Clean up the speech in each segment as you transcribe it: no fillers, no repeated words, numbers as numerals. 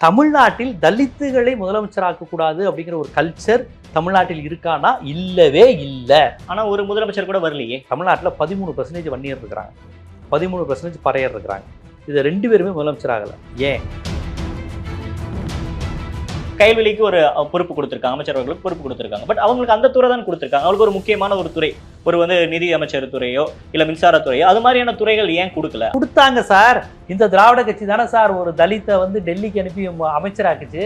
தமிழ்நாட்டில் தலித்துகளை முதலமைச்சராக்க கூடாது அப்படிங்கிற ஒரு கல்ச்சர் தமிழ்நாட்டில் இருக்கானா? இல்லவே இல்லை. ஆனா ஒரு முதலமைச்சர் கூட வரலையே. தமிழ்நாட்டில் 13% வன்னியர் இருக்கிறாங்க, 13% பறையர் இருக்கிறாங்க. இது 2 பேருமே முதலமைச்சர் ஆகலை. ஏன்? கைல்வெளிக்கு ஒரு பொறுப்பு கொடுத்திருக்காங்க, அமைச்சர்களுக்கு பொறுப்பு கொடுத்திருக்காங்க. பட் அவங்களுக்கு அந்த துறை தான் கொடுத்திருக்காங்க. அவங்களுக்கு ஒரு முக்கியமான ஒரு துறை, ஒரு நிதி அமைச்சர் துறையோ இல்ல மின்சாரத்துறையோ அது மாதிரியான துறைகள் ஏன் கொடுக்கல? கொடுத்தாங்க சார். இந்த திராவிட கட்சி தானே சார் ஒரு தலித்தை டெல்லிக்கு அனுப்பி அமைச்சர் ஆக்குச்சு.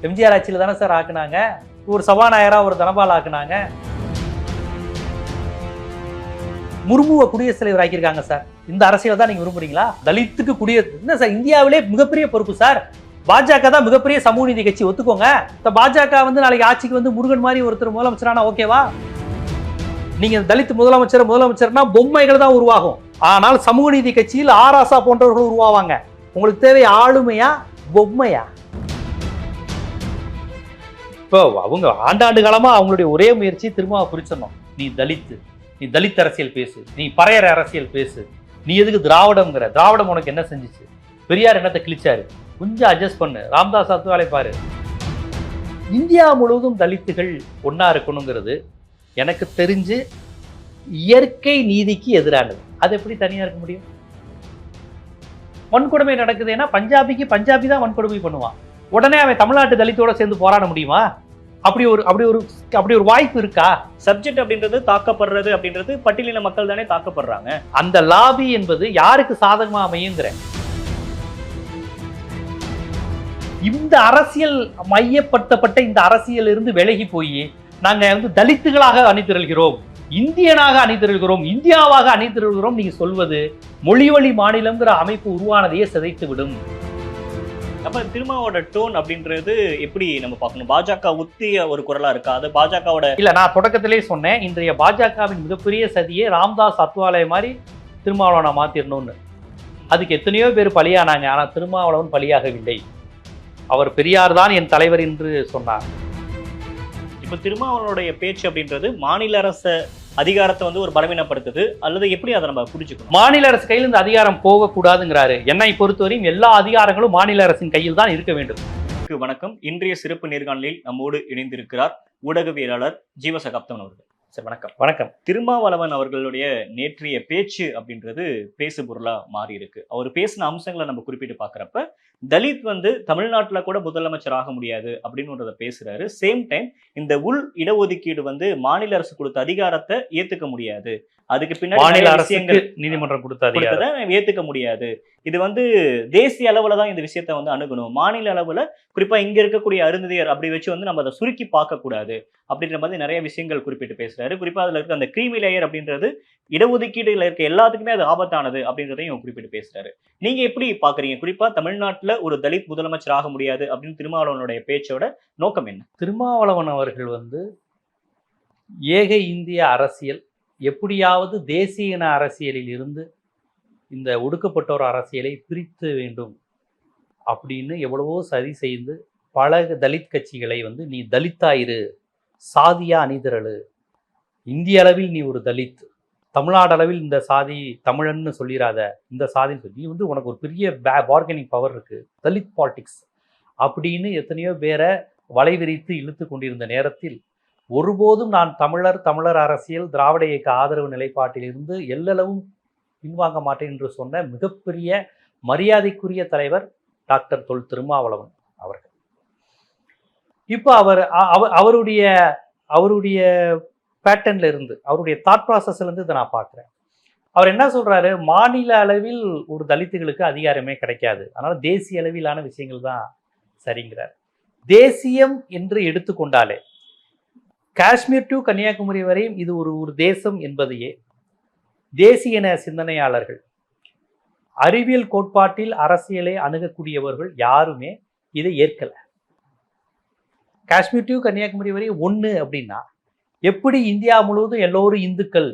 எம்ஜிஆர் ஆட்சியில் தானே சார் ஆக்குனாங்க. ஒரு சபாநாயகரா ஒரு தனபால் ஆக்குனாங்க. முர்முவை குடியரசுத் தலைவர் ஆக்கியிருக்காங்க சார். இந்த அரசியல் தான் நீங்க விரும்புறீங்களா? தலித்துக்கு குடியரசு என்ன சார்? இந்தியாவிலே மிகப்பெரிய பொறுப்பு சார். பாஜக தான் மிகப்பெரிய சமூக நீதி கட்சி, ஒத்துக்கோங்க. பாஜக நாளைக்கு ஆட்சிக்கு முருகன் மாதிரி ஒருத்தர் முதலமைச்சரானா ஓகேவா? நீங்க தலித் முதலமைச்சர்னா பொம்மைகள் தான் உருவாகும். ஆனால் சமூக நீதி கட்சியில் ஆராசா போன்றவர்கள் உருவாவாங்க. உங்களுக்கு தேவை ஆளுமையா பொம்மையா? இப்போ அவங்க ஆண்டாண்டு காலமா அவங்களுடைய ஒரே முயற்சி திரும்ப குறிச்சிடணும். நீ தலித் அரசியல் பேசு, நீ பறையர் அரசியல் பேசு, நீ எதுக்கு திராவிடம்ங்கிற? திராவிடம் உனக்கு என்ன செஞ்சிச்சு? பெரியார் என்னத்தை கிழிச்சாரு? கொஞ்சம் அட்ஜஸ்ட் பண்ணு. ராம்தாஸ் அத்வாலே பாரு. இந்தியா முழுவதும் தலித்துகள் ஒன்னா இருக்கணுங்கிறது எனக்கு தெரிஞ்சு இயற்கை நீதிக்கு எதிரானது. அது எப்படி தனியா இருக்க முடியும்? வன்கொடுமை நடக்குதுன்னா பஞ்சாபி தான் வன்கொடுமை பண்ணுவான். உடனே அவன் தமிழ்நாட்டு தலித்தோட சேர்ந்து போராட முடியுமா? அப்படி ஒரு வாய்ப்பு இருக்கா? சப்ஜெக்ட் அப்படின்றது தாக்கப்படுறது அப்படின்றது பட்டியலின மக்கள் தானே தாக்கப்படுறாங்க. அந்த லாபி என்பது யாருக்கு சாதகமா அமையுங்கிற இந்த அரசியல் மையப்படுத்தப்பட்ட இந்த அரசியல் இருந்து விலகி போய் நாங்க தலித்துகளாக அணிதிரள்கிறோம், இந்தியனாக அணிதிரள்கிறோம், இந்தியாவாக அணிதிரள்கிறோம் நீங்க சொல்வது மொழிவழி மாநிலம்ங்கிற அமைப்பு உருவானதையே சிதைத்து விடும். அப்ப திருமாவோட டோன் அப்படின்றது எப்படி நம்ம பார்க்கணும்? பாஜக ஒத்திய ஒரு குரலா இருக்கா? அது பாஜகவோட இல்ல. நான் தொடக்கத்திலே சொன்னேன், இன்றைய பாஜகவின் மிகப்பெரிய சதியே ராம்தாஸ் அத்வாலே மாதிரி திருமாவளவனை மாத்திரணும்னு. அதுக்கு எத்தனையோ பேர் பலியானாங்க. ஆனா திருமாவளவன் பலியாகவில்லை. அவர் பெரியார் தான் என் தலைவர் என்று சொன்னார். இப்ப திருமாவளவனுடைய பேச்சு அப்படின்றது மாநில அரசு அதிகாரத்தை ஒரு பலவீனப்படுத்துது அல்லது எப்படி அதை நம்ம புரிஞ்சுக்கணும்? மாநில அரசு கையில் இந்த அதிகாரம் போகக்கூடாதுங்கிறாரு. என்னை பொறுத்தவரையும் எல்லா அதிகாரங்களும் மாநில அரசின் கையில் தான் இருக்க வேண்டும். வணக்கம். இன்றைய சிறப்பு நேர்காணலில் நம்மோடு இணைந்திருக்கிறார் ஊடகவியலாளர் ஜீவசகாப்தன் அவர்கள். சார் வணக்கம். வணக்கம். திருமாவளவன் அவர்களுடைய நேற்றைய பேச்சு அப்படின்றது பேசு பொருளா மாறி இருக்கு. அவர் பேசின அம்சங்களை நம்ம குறிப்பிட்டு பாக்குறப்ப தலித் தமிழ்நாட்டுல கூட முதலமைச்சர் ஆக முடியாது அப்படின்னு பேசுறாரு. சேம் டைம் இந்த உள் இடஒதுக்கீடு மாநில அரசு கொடுத்த அதிகாரத்தை ஏத்துக்க முடியாது, அதுக்கு பின்னாடி நீதிமன்றம் கொடுத்ததை ஏத்துக்க முடியாது, இது தேசிய அளவுல தான் இந்த விஷயத்த அணுகணும், மாநில அளவுல குறிப்பா இங்க இருக்கக்கூடிய அருந்ததியர் அப்படி வச்சு நம்ம அதை சுருக்கி பார்க்க கூடாது அப்படின்ற மாதிரி நிறைய விஷயங்கள் குறிப்பிட்டு பேசுறாரு. குறிப்பா அதுல இருக்க அந்த கிரீமி லேயர் அப்படின்றது இடஒதுக்கீடுல இருக்க எல்லாத்துக்குமே அது ஆபத்தானது அப்படின்றதையும் குறிப்பிட்டு பேசுறாரு. நீங்க எப்படி பாக்குறீங்க? குறிப்பா தமிழ்நாட்டுல ஒரு தலித் முதலமைச்சர் ஆக முடியாது அப்படின்னு திருமாவளவனுடைய பேச்சோட நோக்கம் என்ன? திருமாவளவன் அவர்கள் ஏக இந்திய அரசியல், எப்படியாவது தேசிய இன அரசியலில் இருந்து இந்த ஒடுக்கப்பட்டோர் அரசியலை பிரித்து வேண்டும் அப்படின்னு எவ்வளவோ சதி செய்து பல தலித் கட்சிகளை நீ தலித்தாயிரு, சாதியா அணிதிரளு, இந்திய அளவில் நீ ஒரு தலித், தமிழ்நாடு அளவில் இந்த சாதி தமிழன்னு சொல்லிடாத, இந்த சாதின்னு சொல்லி நீ உனக்கு ஒரு பெரிய பார்கெனிங் பவர் இருக்கு, தலித் பாலிடிக்ஸ் அப்படின்னு எத்தனையோ பேரை வலை விரித்து இழுத்து கொண்டிருந்த நேரத்தில் ஒருபோதும் நான் தமிழர் அரசியல் திராவிட இயக்க ஆதரவு நிலைப்பாட்டில் இருந்து எல்லளவும் பின்வாங்க மாட்டேன் என்று சொன்ன மிகப்பெரிய மரியாதைக்குரிய தலைவர் டாக்டர் தொல் திருமாவளவன் அவர்கள். இப்போ அவருடைய பேட்டர்ன்ல இருந்து, அவருடைய தாட் ப்ராசஸ்ல இருந்து இதை நான் பார்க்குறேன். அவர் என்ன சொல்றாரு? மாநில அளவில் ஒரு தலித்துகளுக்கு அதிகாரமே கிடைக்காது, அதனால தேசிய அளவிலான விஷயங்கள் தான் சரிங்கிறார். தேசியம் என்று எடுத்துக்கொண்டாலே காஷ்மீர் டு கன்னியாகுமரி வரையும் இது ஒரு தேசம் என்பதையே தேசிய இன சிந்தனையாளர்கள், அறிவியல் கோட்பாட்டில் அரசியலை அணுகக்கூடியவர்கள் யாருமே இதை ஏற்கல. காஷ்மீர் டு கன்னியாகுமரி வரை ஒன்று அப்படின்னா எப்படி இந்தியா முழுவதும் எல்லோரும் இந்துக்கள்,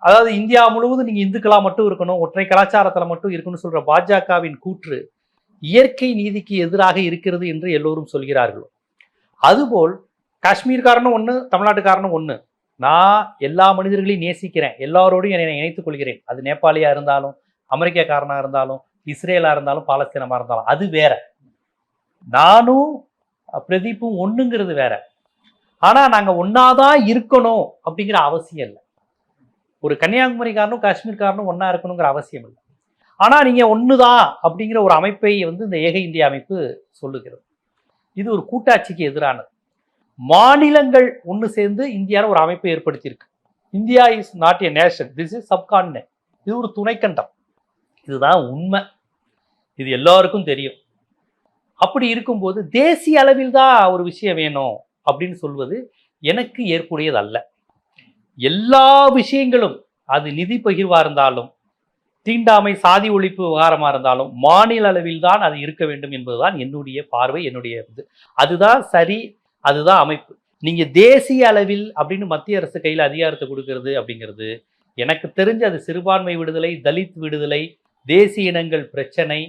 அதாவது இந்தியா முழுவதும் நீங்க இந்துக்களா மட்டும் இருக்கணும், ஒற்றை கலாச்சாரத்துல மட்டும் இருக்கணும்னு சொல்ற பாஜகவின் கூற்று இயற்கை நீதிக்கு எதிராக இருக்கிறது என்று எல்லோரும் சொல்கிறார்கள். அதுபோல் காஷ்மீர்காரனும் ஒன்று, தமிழ்நாட்டுக்காரனும் ஒன்று. நான் எல்லா மனிதர்களையும் நேசிக்கிறேன், எல்லாரோடையும் என்னை இணைத்துக் கொள்கிறேன். அது நேபாளியா இருந்தாலும், அமெரிக்காக்காரனா இருந்தாலும், இஸ்ரேலா இருந்தாலும் பாலஸ்தீனமா இருந்தாலும், அது வேற. நானும் பிரதீப்பும் ஒண்ணுங்கிறது வேற. ஆனா நாங்க ஒன்னாதான் இருக்கணும் அப்படிங்கிற அவசியம் இல்லை. ஒரு கன்னியாகுமரிக்காரனும் காஷ்மீர்காரனும் ஒன்னா இருக்கணுங்கிற அவசியம் இல்லை. ஆனா நீங்க ஒண்ணுதான் அப்படிங்கிற ஒரு அமைப்பை இந்த ஏக இந்திய அமைப்பு சொல்லுகிறது. இது ஒரு கூட்டாட்சிக்கு எதிரானது. மாநிலங்கள் ஒன்று சேர்ந்து இந்தியாவில் ஒரு அமைப்பை ஏற்படுத்தியிருக்கு. India is not a nation, this is subcontinent. இது ஒரு துணைக்கண்டம். இதுதான் உண்மை. இது எல்லாருக்கும் தெரியும். அப்படி இருக்கும்போது தேசிய அளவில் தான் ஒரு விஷயம் வேணும் அப்படின்னு சொல்வது எனக்கு ஏற்புடையது அல்ல. எல்லா விஷயங்களும், அது நிதி பகிர்வா இருந்தாலும், தீண்டாமை, சாதி ஒழிப்பு விவகாரமா இருந்தாலும், மாநில அளவில் தான் அது இருக்க வேண்டும் என்பதுதான் என்னுடைய பார்வை, என்னுடைய இது. அதுதான் சரி, அதுதான் அமைப்பு. நீங்க தேசிய அளவில் அப்படின்னு மத்திய அரசு கையில் அதிகாரத்தை கொடுக்கறது அப்படிங்கிறது எனக்கு தெரிஞ்சு அது சிறுபான்மை விடுதலை, தலித் விடுதலை, தேசிய இனங்கள் பிரச்சனை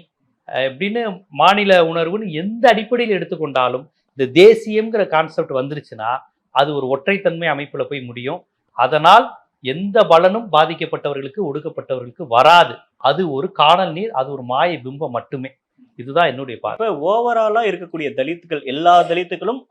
அப்படின்னு மாநில உணர்வுன்னு எந்த அடிப்படையில் எடுத்துக்கொண்டாலும் இந்த தேசியம்ங்கிற கான்செப்ட் வந்துருச்சுன்னா அது ஒரு ஒற்றைத்தன்மை அமைப்புல போய் முடியும். அதனால் எந்த பலனும் பாதிக்கப்பட்டவர்களுக்கு, ஒடுக்கப்பட்டவர்களுக்கு வராது. அது ஒரு காணல் நீர், அது ஒரு மாய பிம்பம் மட்டுமே. இதுதான் என்னுடைய பார்வை. ஓவராலா இருக்கக்கூடிய தலித்துகள், எல்லா தலித்துகளும்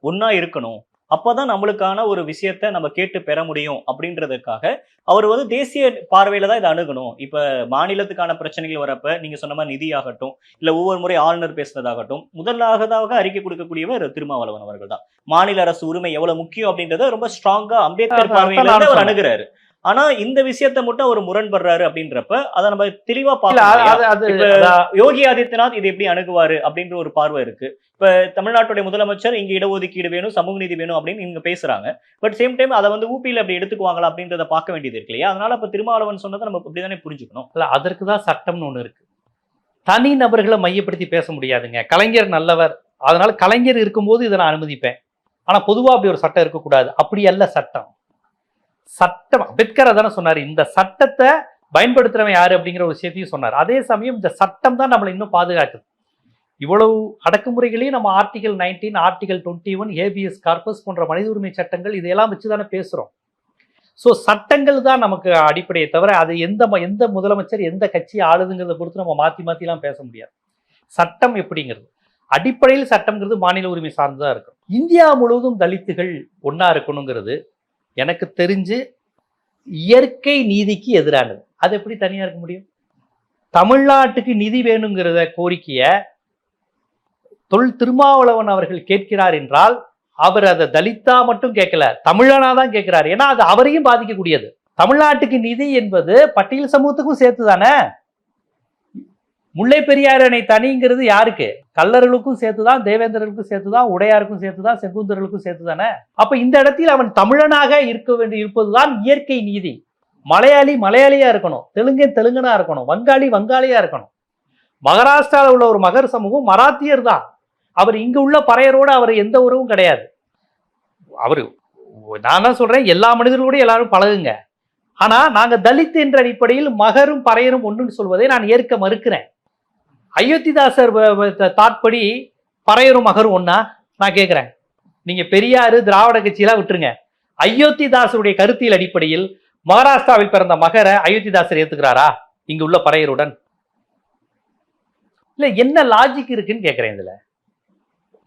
ஒன்னா இருக்கணும், அப்பதான் நம்மளுக்கான ஒரு விஷயத்த நம்ம கேட்டு பெற முடியும் அப்படின்றதுக்காக அவர் தேசிய பார்வையில தான் இதை அணுகணும். இப்ப மாநிலத்துக்கான பிரச்சனைகள் வரப்ப நீங்க சொன்ன மாதிரி நிதி ஆகட்டும், இல்ல ஒவ்வொரு முறை ஆளுநர் பேசுனதாகட்டும், முதலாவதாக அறிக்கை கொடுக்கக்கூடியவர் திருமாவளவன் அவர்கள் தான். மாநில அரசு உரிமை எவ்வளவு முக்கியம் அப்படின்றத ரொம்ப ஸ்ட்ராங்கா அம்பேத்கர் பார்வையில அவர் அணுகிறாரு. ஆனா இந்த விஷயத்தை மட்டும் அவர் முரண்படுறாரு அப்படின்றப்ப அதை நம்ம தெளிவா பார்க்கலாம். யோகி ஆதித்யநாத் இதை எப்படி அணுகுவாரு அப்படின்ற ஒரு பார்வை இருக்கு. இப்ப தமிழ்நாட்டுடைய முதலமைச்சர் இங்க இடஒதுக்கீடு வேணும், சமூக நீதி வேணும் அப்படின்னு இங்க பேசுறாங்க. பட் சேம் டைம் அதை ஊபியில அப்படி எடுத்துக்குவாங்களா அப்படின்றத பார்க்க வேண்டியது இருக்கு இல்லையா? அதனால இப்ப திருமாவளவன் சொன்னதை நம்ம அப்படிதானே புரிஞ்சுக்கணும். இல்ல, அதற்குதான் சட்டம்னு ஒண்ணு இருக்கு. தனி நபர்களை மையப்படுத்தி பேச முடியாதுங்க. கலைஞர் நல்லவர், அதனால கலைஞர் இருக்கும்போது இதை நான் அனுமதிப்பேன். ஆனா பொதுவா அப்படி ஒரு சட்டம் இருக்கக்கூடாது. அப்படி அல்ல சட்டம். சட்டம், அம்பேத்கர் அதான சொன்னாரு, இந்த சட்டத்தை பயன்படுத்துறவன் யாரு அப்படிங்கிற ஒரு விஷயத்தையும் சொன்னார். அதே சமயம் இந்த சட்டம் தான் நம்மளை இன்னும் பாதுகாக்குது. இவ்வளவு அடக்குமுறைகளையும் நம்ம ஆர்டிகல் 19, ஆர்டிகல் 21, ஹேபியஸ் கார்பஸ் போன்ற மனித உரிமை சட்டங்கள் இதையெல்லாம் வச்சுதானே பேசுறோம். ஸோ சட்டங்கள் தான் நமக்கு அடிப்படையை தவிர அது எந்த முதலமைச்சர் எந்த கட்சி ஆளுதுங்கிறத பொறுத்து நம்ம மாத்திலாம் பேச முடியாது. சட்டம் எப்படிங்கிறது அடிப்படையில் சட்டம்ங்கிறது மாநில உரிமை சார்ந்துதான் இருக்கும். இந்தியா முழுவதும் தலித்துகள் ஒன்னா இருக்கணுங்கிறது எனக்கு தெரிஞ்சு இயற்கை நீதிக்கு எதிரானது. அது எப்படி தனியா இருக்க முடியும்? தமிழ்நாட்டுக்கு நிதி வேணுங்கிறத கோரிக்கைய திருமாவளவன் அவர்கள் கேட்கிறார் என்றால் அவர் அதை தலித்தா மட்டும் கேட்கல, தமிழனா தான் கேட்கிறார். ஏன்னா அது அவரையும் பாதிக்கக்கூடியது. தமிழ்நாட்டுக்கு நிதி என்பது பட்டியல் சமூகத்துக்கும் சேர்த்து தானே. முல்லை பெரியாறு அணை தனிங்கிறது யாருக்கு? கல்லர்களுக்கும் சேர்த்துதான், தேவேந்திரர்களுக்கும் சேர்த்துதான், உடையாருக்கும் சேர்த்துதான், செங்குந்தர்களுக்கும் சேர்த்துதானே. அப்ப இந்த இடத்தில் அவன் தமிழனாக இருப்பதுதான் இயற்கை நீதி. மலையாளி மலையாளியா இருக்கணும், தெலுங்கனா இருக்கணும், வங்காளியா இருக்கணும். மகாராஷ்டிராவில் உள்ள ஒரு மகர் சமூகம் மராத்தியர் தான். அவர் இங்கு உள்ள பறையரோடு அவர் எந்த உறவும் கிடையாது. அவரு, நான் தான் சொல்றேன், எல்லா மனிதர்களோடு எல்லாரும் பழகுங்க. ஆனா நாங்க தலித் என்ற அடிப்படையில் மகரும் பறையரும் ஒன்றுன்னு சொல்வதை நான் ஏற்க மறுக்கிறேன். அயோத்திதாசர் தாட்படி பறையரும் மகரும் ஒன்னா? நான் கேட்கிறேன். நீங்க பெரியாரு திராவிட கட்சியெல்லாம் விட்டுருங்க. அயோத்திதாசருடைய கருத்தியல் அடிப்படையில் மகாராஷ்டிராவில் பிறந்த மகரை அயோத்திதாசர் ஏத்துக்கிறாரா இங்க உள்ள பறையருடன்? இல்ல, என்ன லாஜிக் இருக்குன்னு கேட்கிறேன். இதுல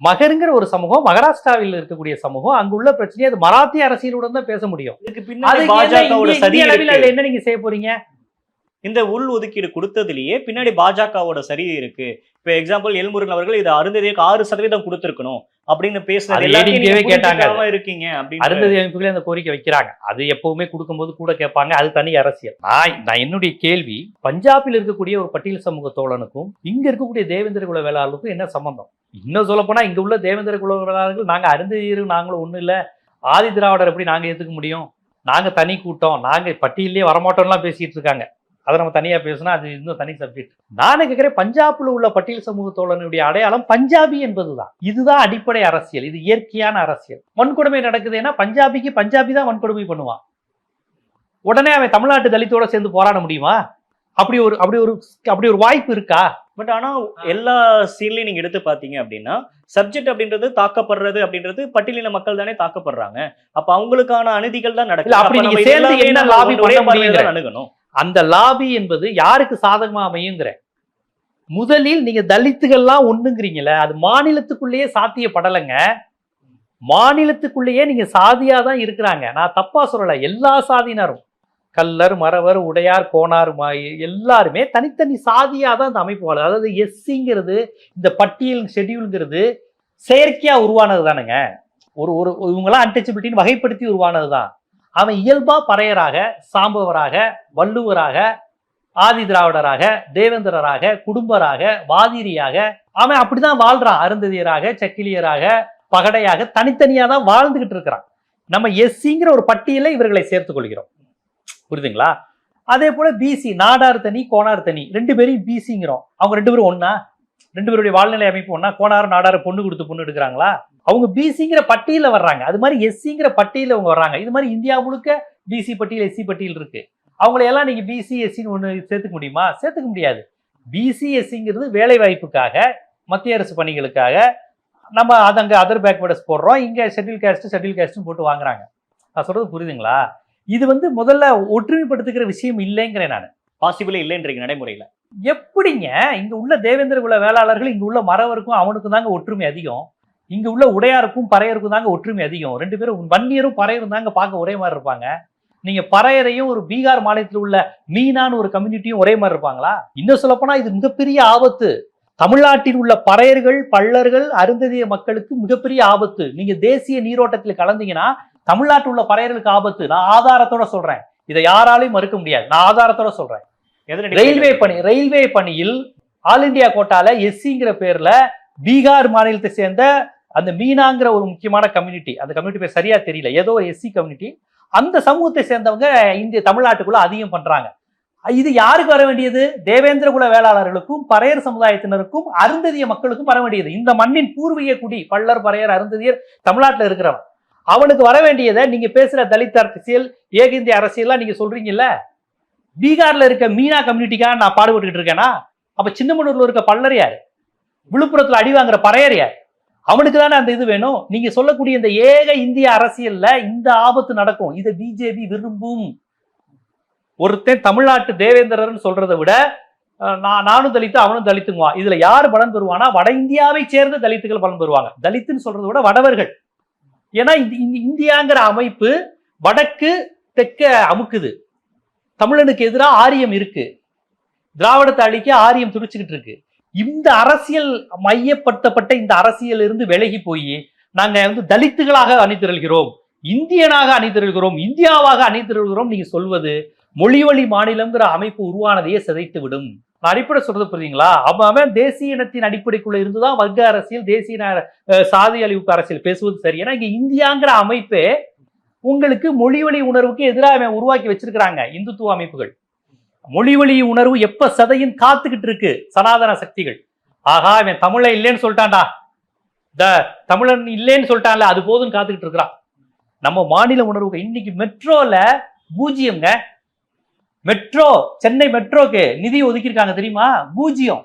மகருங்கிற ஒரு சமூகம், மகாராஷ்டிராவில் இருக்கக்கூடிய சமூகம், அங்குள்ள பிரச்சனையை அது மராத்திய அரசியலுடன் தான் பேச முடியும். என்ன நீங்க செய்ய போறீங்க? இந்த உள் ஒதுக்கீடு கொடுத்ததுலயே பின்னாடி பாஜகவோட சரி இருக்கு. இப்ப எக்ஸாம்பிள் எல்முருகன் அவர்கள் இது அருந்ததிக்கு 6% கொடுத்திருக்கணும் அப்படின்னு பேசுறது இருக்கீங்க. அருந்ததி அமைப்புகளே அந்த கோரிக்கை வைக்கிறாங்க. அது எப்பவுமே கொடுக்கும்போது கூட கேட்பாங்க, அது தனி அரசியல். நான் என்னுடைய கேள்வி, பஞ்சாபில் இருக்கக்கூடிய ஒரு பட்டியல் சமூக தோழனுக்கும் இங்க இருக்கக்கூடிய தேவேந்திர குல வேளாளருக்கும் என்ன சம்பந்தம்? இன்னும் சொல்ல போனா இங்க உள்ள தேவேந்திர குல வேளாளர்கள் நாங்க அருந்ததியரும் நாங்களும் ஒண்ணு இல்ல, ஆதி திராவிடர் எப்படி நாங்க ஏத்துக்க முடியும்? நாங்க தனி கூட்டம், நாங்க பட்டியலே வரமாட்டோம்லாம் பேசிட்டு இருக்காங்க. அதை நம்ம தனியா பேசினா அது இன்னும் தனி சப்ஜெக்ட். நானே கேட்கிறேன், பஞ்சாப்ல உள்ள பட்டியல் சமூக தோழனுடைய அடையாளம் பஞ்சாபி என்பதுதான். இதுதான் அடிப்படை அரசியல், இது இயற்கையான அரசியல். வன்கொடுமை நடக்குதுன்னா பஞ்சாபி தான் வன்கொடுமை பண்ணுவான். உடனே அவன் தமிழ்நாட்டு தலித்தோட சேர்ந்து போராட முடியுமா? அப்படி ஒரு வாய்ப்பு இருக்கா? பட் ஆனா எல்லா சீன்லையும் நீங்க எடுத்து பாத்தீங்க அப்படின்னா சப்ஜெக்ட் அப்படின்றது தாக்கப்படுறது அப்படின்றது பட்டியலின மக்கள் தானே தாக்கப்படுறாங்க. அப்ப அவங்களுக்கான அநீதிகள் தான் நடக்குது. அப்படி நீங்க சேர்ந்து என்ன லாபி பண்ண முடியுங்கிற அணுகணும். அந்த லாபி என்பது யாருக்கு சாதகமா அமையுங்கிற முதலில் நீங்க தலித்துகள்லாம் ஒண்ணுங்கிறீங்களே, அது மாநிலத்துக்குள்ளேயே சாத்தியப்படலைங்க. மாநிலத்துக்குள்ளேயே நீங்க சாதியா தான் இருக்கிறாங்க. நான் தப்பா சொல்லல. எல்லா சாதியினரும், கல்லர், மறவர், உடையார், கோனார் எல்லாருமே தனித்தனி சாதியா தான் இந்த அமைப்பு வாழுது. அதாவது எஸ்சிங்கிறது, இந்த பட்டியல் ஷெட்யூல்ங்கிறது செயற்கையா உருவானது தானுங்க. ஒரு ஒரு இவங்கெல்லாம் அன்டச்சபிலிட்டின்னு வகைப்படுத்தி உருவானது தான். அவன் இயல்பா பறையராக, சாம்பவராக, வள்ளுவராக, ஆதி திராவிடராக, தேவேந்திரராக, குடும்பராக, வாதிரியாக அவன் அப்படிதான் வாழ்றான். அருந்ததியராக, சக்கிலியராக, பகடையாக தனித்தனியா தான் வாழ்ந்துகிட்டு இருக்கிறான். நம்ம எஸ்சிங்கிற ஒரு பட்டியலை இவர்களை சேர்த்துக் கொள்கிறோம். புரியுதுங்களா? அதே போல பிசி, நாடார் தனி, கோனார் தனி, ரெண்டு பேரையும் பிசிங்கிறோம். அவங்க ரெண்டு பேரும் ஒன்னா? ரெண்டு பேருடைய வாழ்நிலை அமைப்பு ஒன்னா? கோனார் நாடார் பொண்ணு கொடுத்து பொண்ணு எடுக்கிறாங்களா? அவங்க பிசிங்கிற பட்டியல வர்றாங்க. அது மாதிரி எஸ்சிங்கிற பட்டியல அவங்க வர்றாங்க. இது மாதிரி இந்தியா முழுக்க பிசி பட்டியல், எஸ்சி பட்டியல் இருக்கு. அவங்களையெல்லாம் நீங்க பிசி எஸ்சின்னு ஒண்ணு சேர்த்துக்க முடியுமா? சேர்த்துக்க முடியாது. பிசி எஸ்சிங்கிறது வேலை வாய்ப்புக்காக, மத்திய அரசு பணிகளுக்காக நம்ம அங்க அதர் பேக்வர்ட்ஸ் போடுறோம், இங்க ஷெட்யூல் கேஸ்ட் போட்டு வாங்குறாங்க. நான் சொல்றது புரியுதுங்களா? இது முதல்ல ஒற்றுமைப்படுத்துகிற விஷயம் இல்லைங்கிறேன் நான். பாசிபிளே இல்லைன்றீங்க நடைமுறையில. எப்படிங்க இங்க உள்ள தேவேந்திர குல வேளாளர்கள், இங்க உள்ள மறவருக்கும் அவனுக்கும் தாங்க ஒற்றுமை அதிகம். இங்க உள்ள உடையாருக்கும் பறையருக்கும் தாங்க ஒற்றுமை அதிகம். ரெண்டு பேரும் வன்னியரும் பறையரும் தாங்க பார்க்க ஒரே மாதிரி இருப்பாங்க. நீங்க பறையரையும் ஒரு பீகார் மாநிலத்தில் உள்ள மீனான்னு ஒரு கம்யூனிட்டியும் ஒரே மாதிரி இருப்பாங்களா? இன்னும் சொல்லப்போனா இது மிகப்பெரிய ஆபத்து. தமிழ்நாட்டில் உள்ள பறையர்கள், பள்ளர்கள், அருந்ததிய மக்களுக்கு மிகப்பெரிய ஆபத்து. நீங்க தேசிய நீரோட்டத்தில் கலந்தீங்கன்னா தமிழ்நாட்டில் உள்ள பறையர்களுக்கு ஆபத்து. நான் ஆதாரத்தோட சொல்றேன். இதை யாராலையும் மறுக்க முடியாது. நான் ஆதாரத்தோட சொல்றேன். ரயில்வே பணியில் ஆல் இண்டியா கோட்டால எஸ்சிங்கிற பேர்ல பீகார் மாநிலத்தை சேர்ந்த அந்த மீனாங்கிற ஒரு முக்கியமான கம்யூனிட்டி, அந்த கம்யூனிட்டி பேர் சரியா தெரியல, ஏதோ எஸ்சி கம்யூனிட்டி, அந்த சமூகத்தை சேர்ந்தவங்க இந்திய தமிழ்நாட்டுக்குள்ள அதிகம் பண்றாங்க. இது யாருக்கு வர வேண்டியது? தேவேந்திர குல வேளாளர்களுக்கும், பறையர் சமுதாயத்தினருக்கும், அருந்ததிய மக்களுக்கும் வர வேண்டியது. இந்த மண்ணின் பூர்வீக குடி, பள்ளர், பறையர், அருந்ததியர் தமிழ்நாட்டில் இருக்கிறவன். அவனுக்கு வர வேண்டியதை நீங்க பேசுற தலித் அரசியல், ஏக இந்திய அரசியல்லாம் நீங்க சொல்றீங்கல்ல. பீகார்ல இருக்க மீனா கம்யூனிட்டிக்காக நான் பாடுபட்டு இருக்கேனா? அப்ப சின்னமனூர்ல இருக்க பள்ளர் யாரு? விழுப்புரத்துல அடி வாங்குற பறையர் யார்? அவனுக்கு தானே அந்த இது வேணும். நீங்க சொல்லக்கூடிய இந்த ஏக இந்திய அரசியல்ல இந்த ஆபத்து நடக்கும். இதை பிஜேபி விரும்பும். ஒருத்தன் தமிழ்நாட்டு தேவேந்திரர்னு சொல்றதை விட நானும் தலித்து அவனும் தலித்துங்குவான். இதுல யாரு பலன் பெறுவானா? வட இந்தியாவை சேர்ந்த தலித்துகள் பலன் பெறுவாங்க. தலித்துன்னு சொல்றதை விட வடவர்கள். ஏன்னா இந்தியாங்கிற அமைப்பு வடக்கு தெற்க அமுக்குது. தமிழனுக்கு எதிராக ஆரியம் இருக்கு. திராவிடத்தை அழிக்க ஆரியம் துடிச்சுக்கிட்டு இருக்கு. இந்த அரசியல் மையப்படுத்தப்பட்ட இந்த அரசியல் இருந்து விலகி போய் நாங்க தலித்துகளாக அணிதிரள்கிறோம், இந்தியனாக அணிதிரள்கிறோம், இந்தியாவாக அணிதிரள்கிறோம் நீங்க சொல்வது மொழிவழி மாநிலம்ங்கிற அமைப்பு உருவானதையே சிதைத்து விடும். நான் அடிப்படை சொல்றது புரியுதுங்களா? அவன் தேசிய இனத்தின் அடிப்படைக்குள்ள இருந்துதான் வர்க்க அரசியல், தேசிய சாதி அழிவுக்கு அரசியல் பேசுவது சரி. ஏன்னா இங்க இந்தியாங்கிற அமைப்பே உங்களுக்கு மொழிவழி உணர்வுக்கு எதிராக உருவாக்கி வச்சிருக்கிறாங்க இந்துத்துவ அமைப்புகள். மொழிவழி உணர்வு எப்ப சதையின் காத்துக்கிட்டு இருக்கு சனாதன சக்திகள். ஆகா, இவன் தமிழை இல்லைன்னு சொல்லிட்டான்டா, தமிழன் இல்லைன்னு சொல்லிட்டான்ல, அது போதும் காத்துக்கிட்டு இருக்கிறான். நம்ம மாநில உணர்வுக்கு இன்னைக்கு மெட்ரோல பூஜ்ஜியம்ங்க. மெட்ரோ, சென்னை மெட்ரோக்கு நிதி ஒதுக்கியிருக்காங்க தெரியுமா? பூஜ்ஜியம்.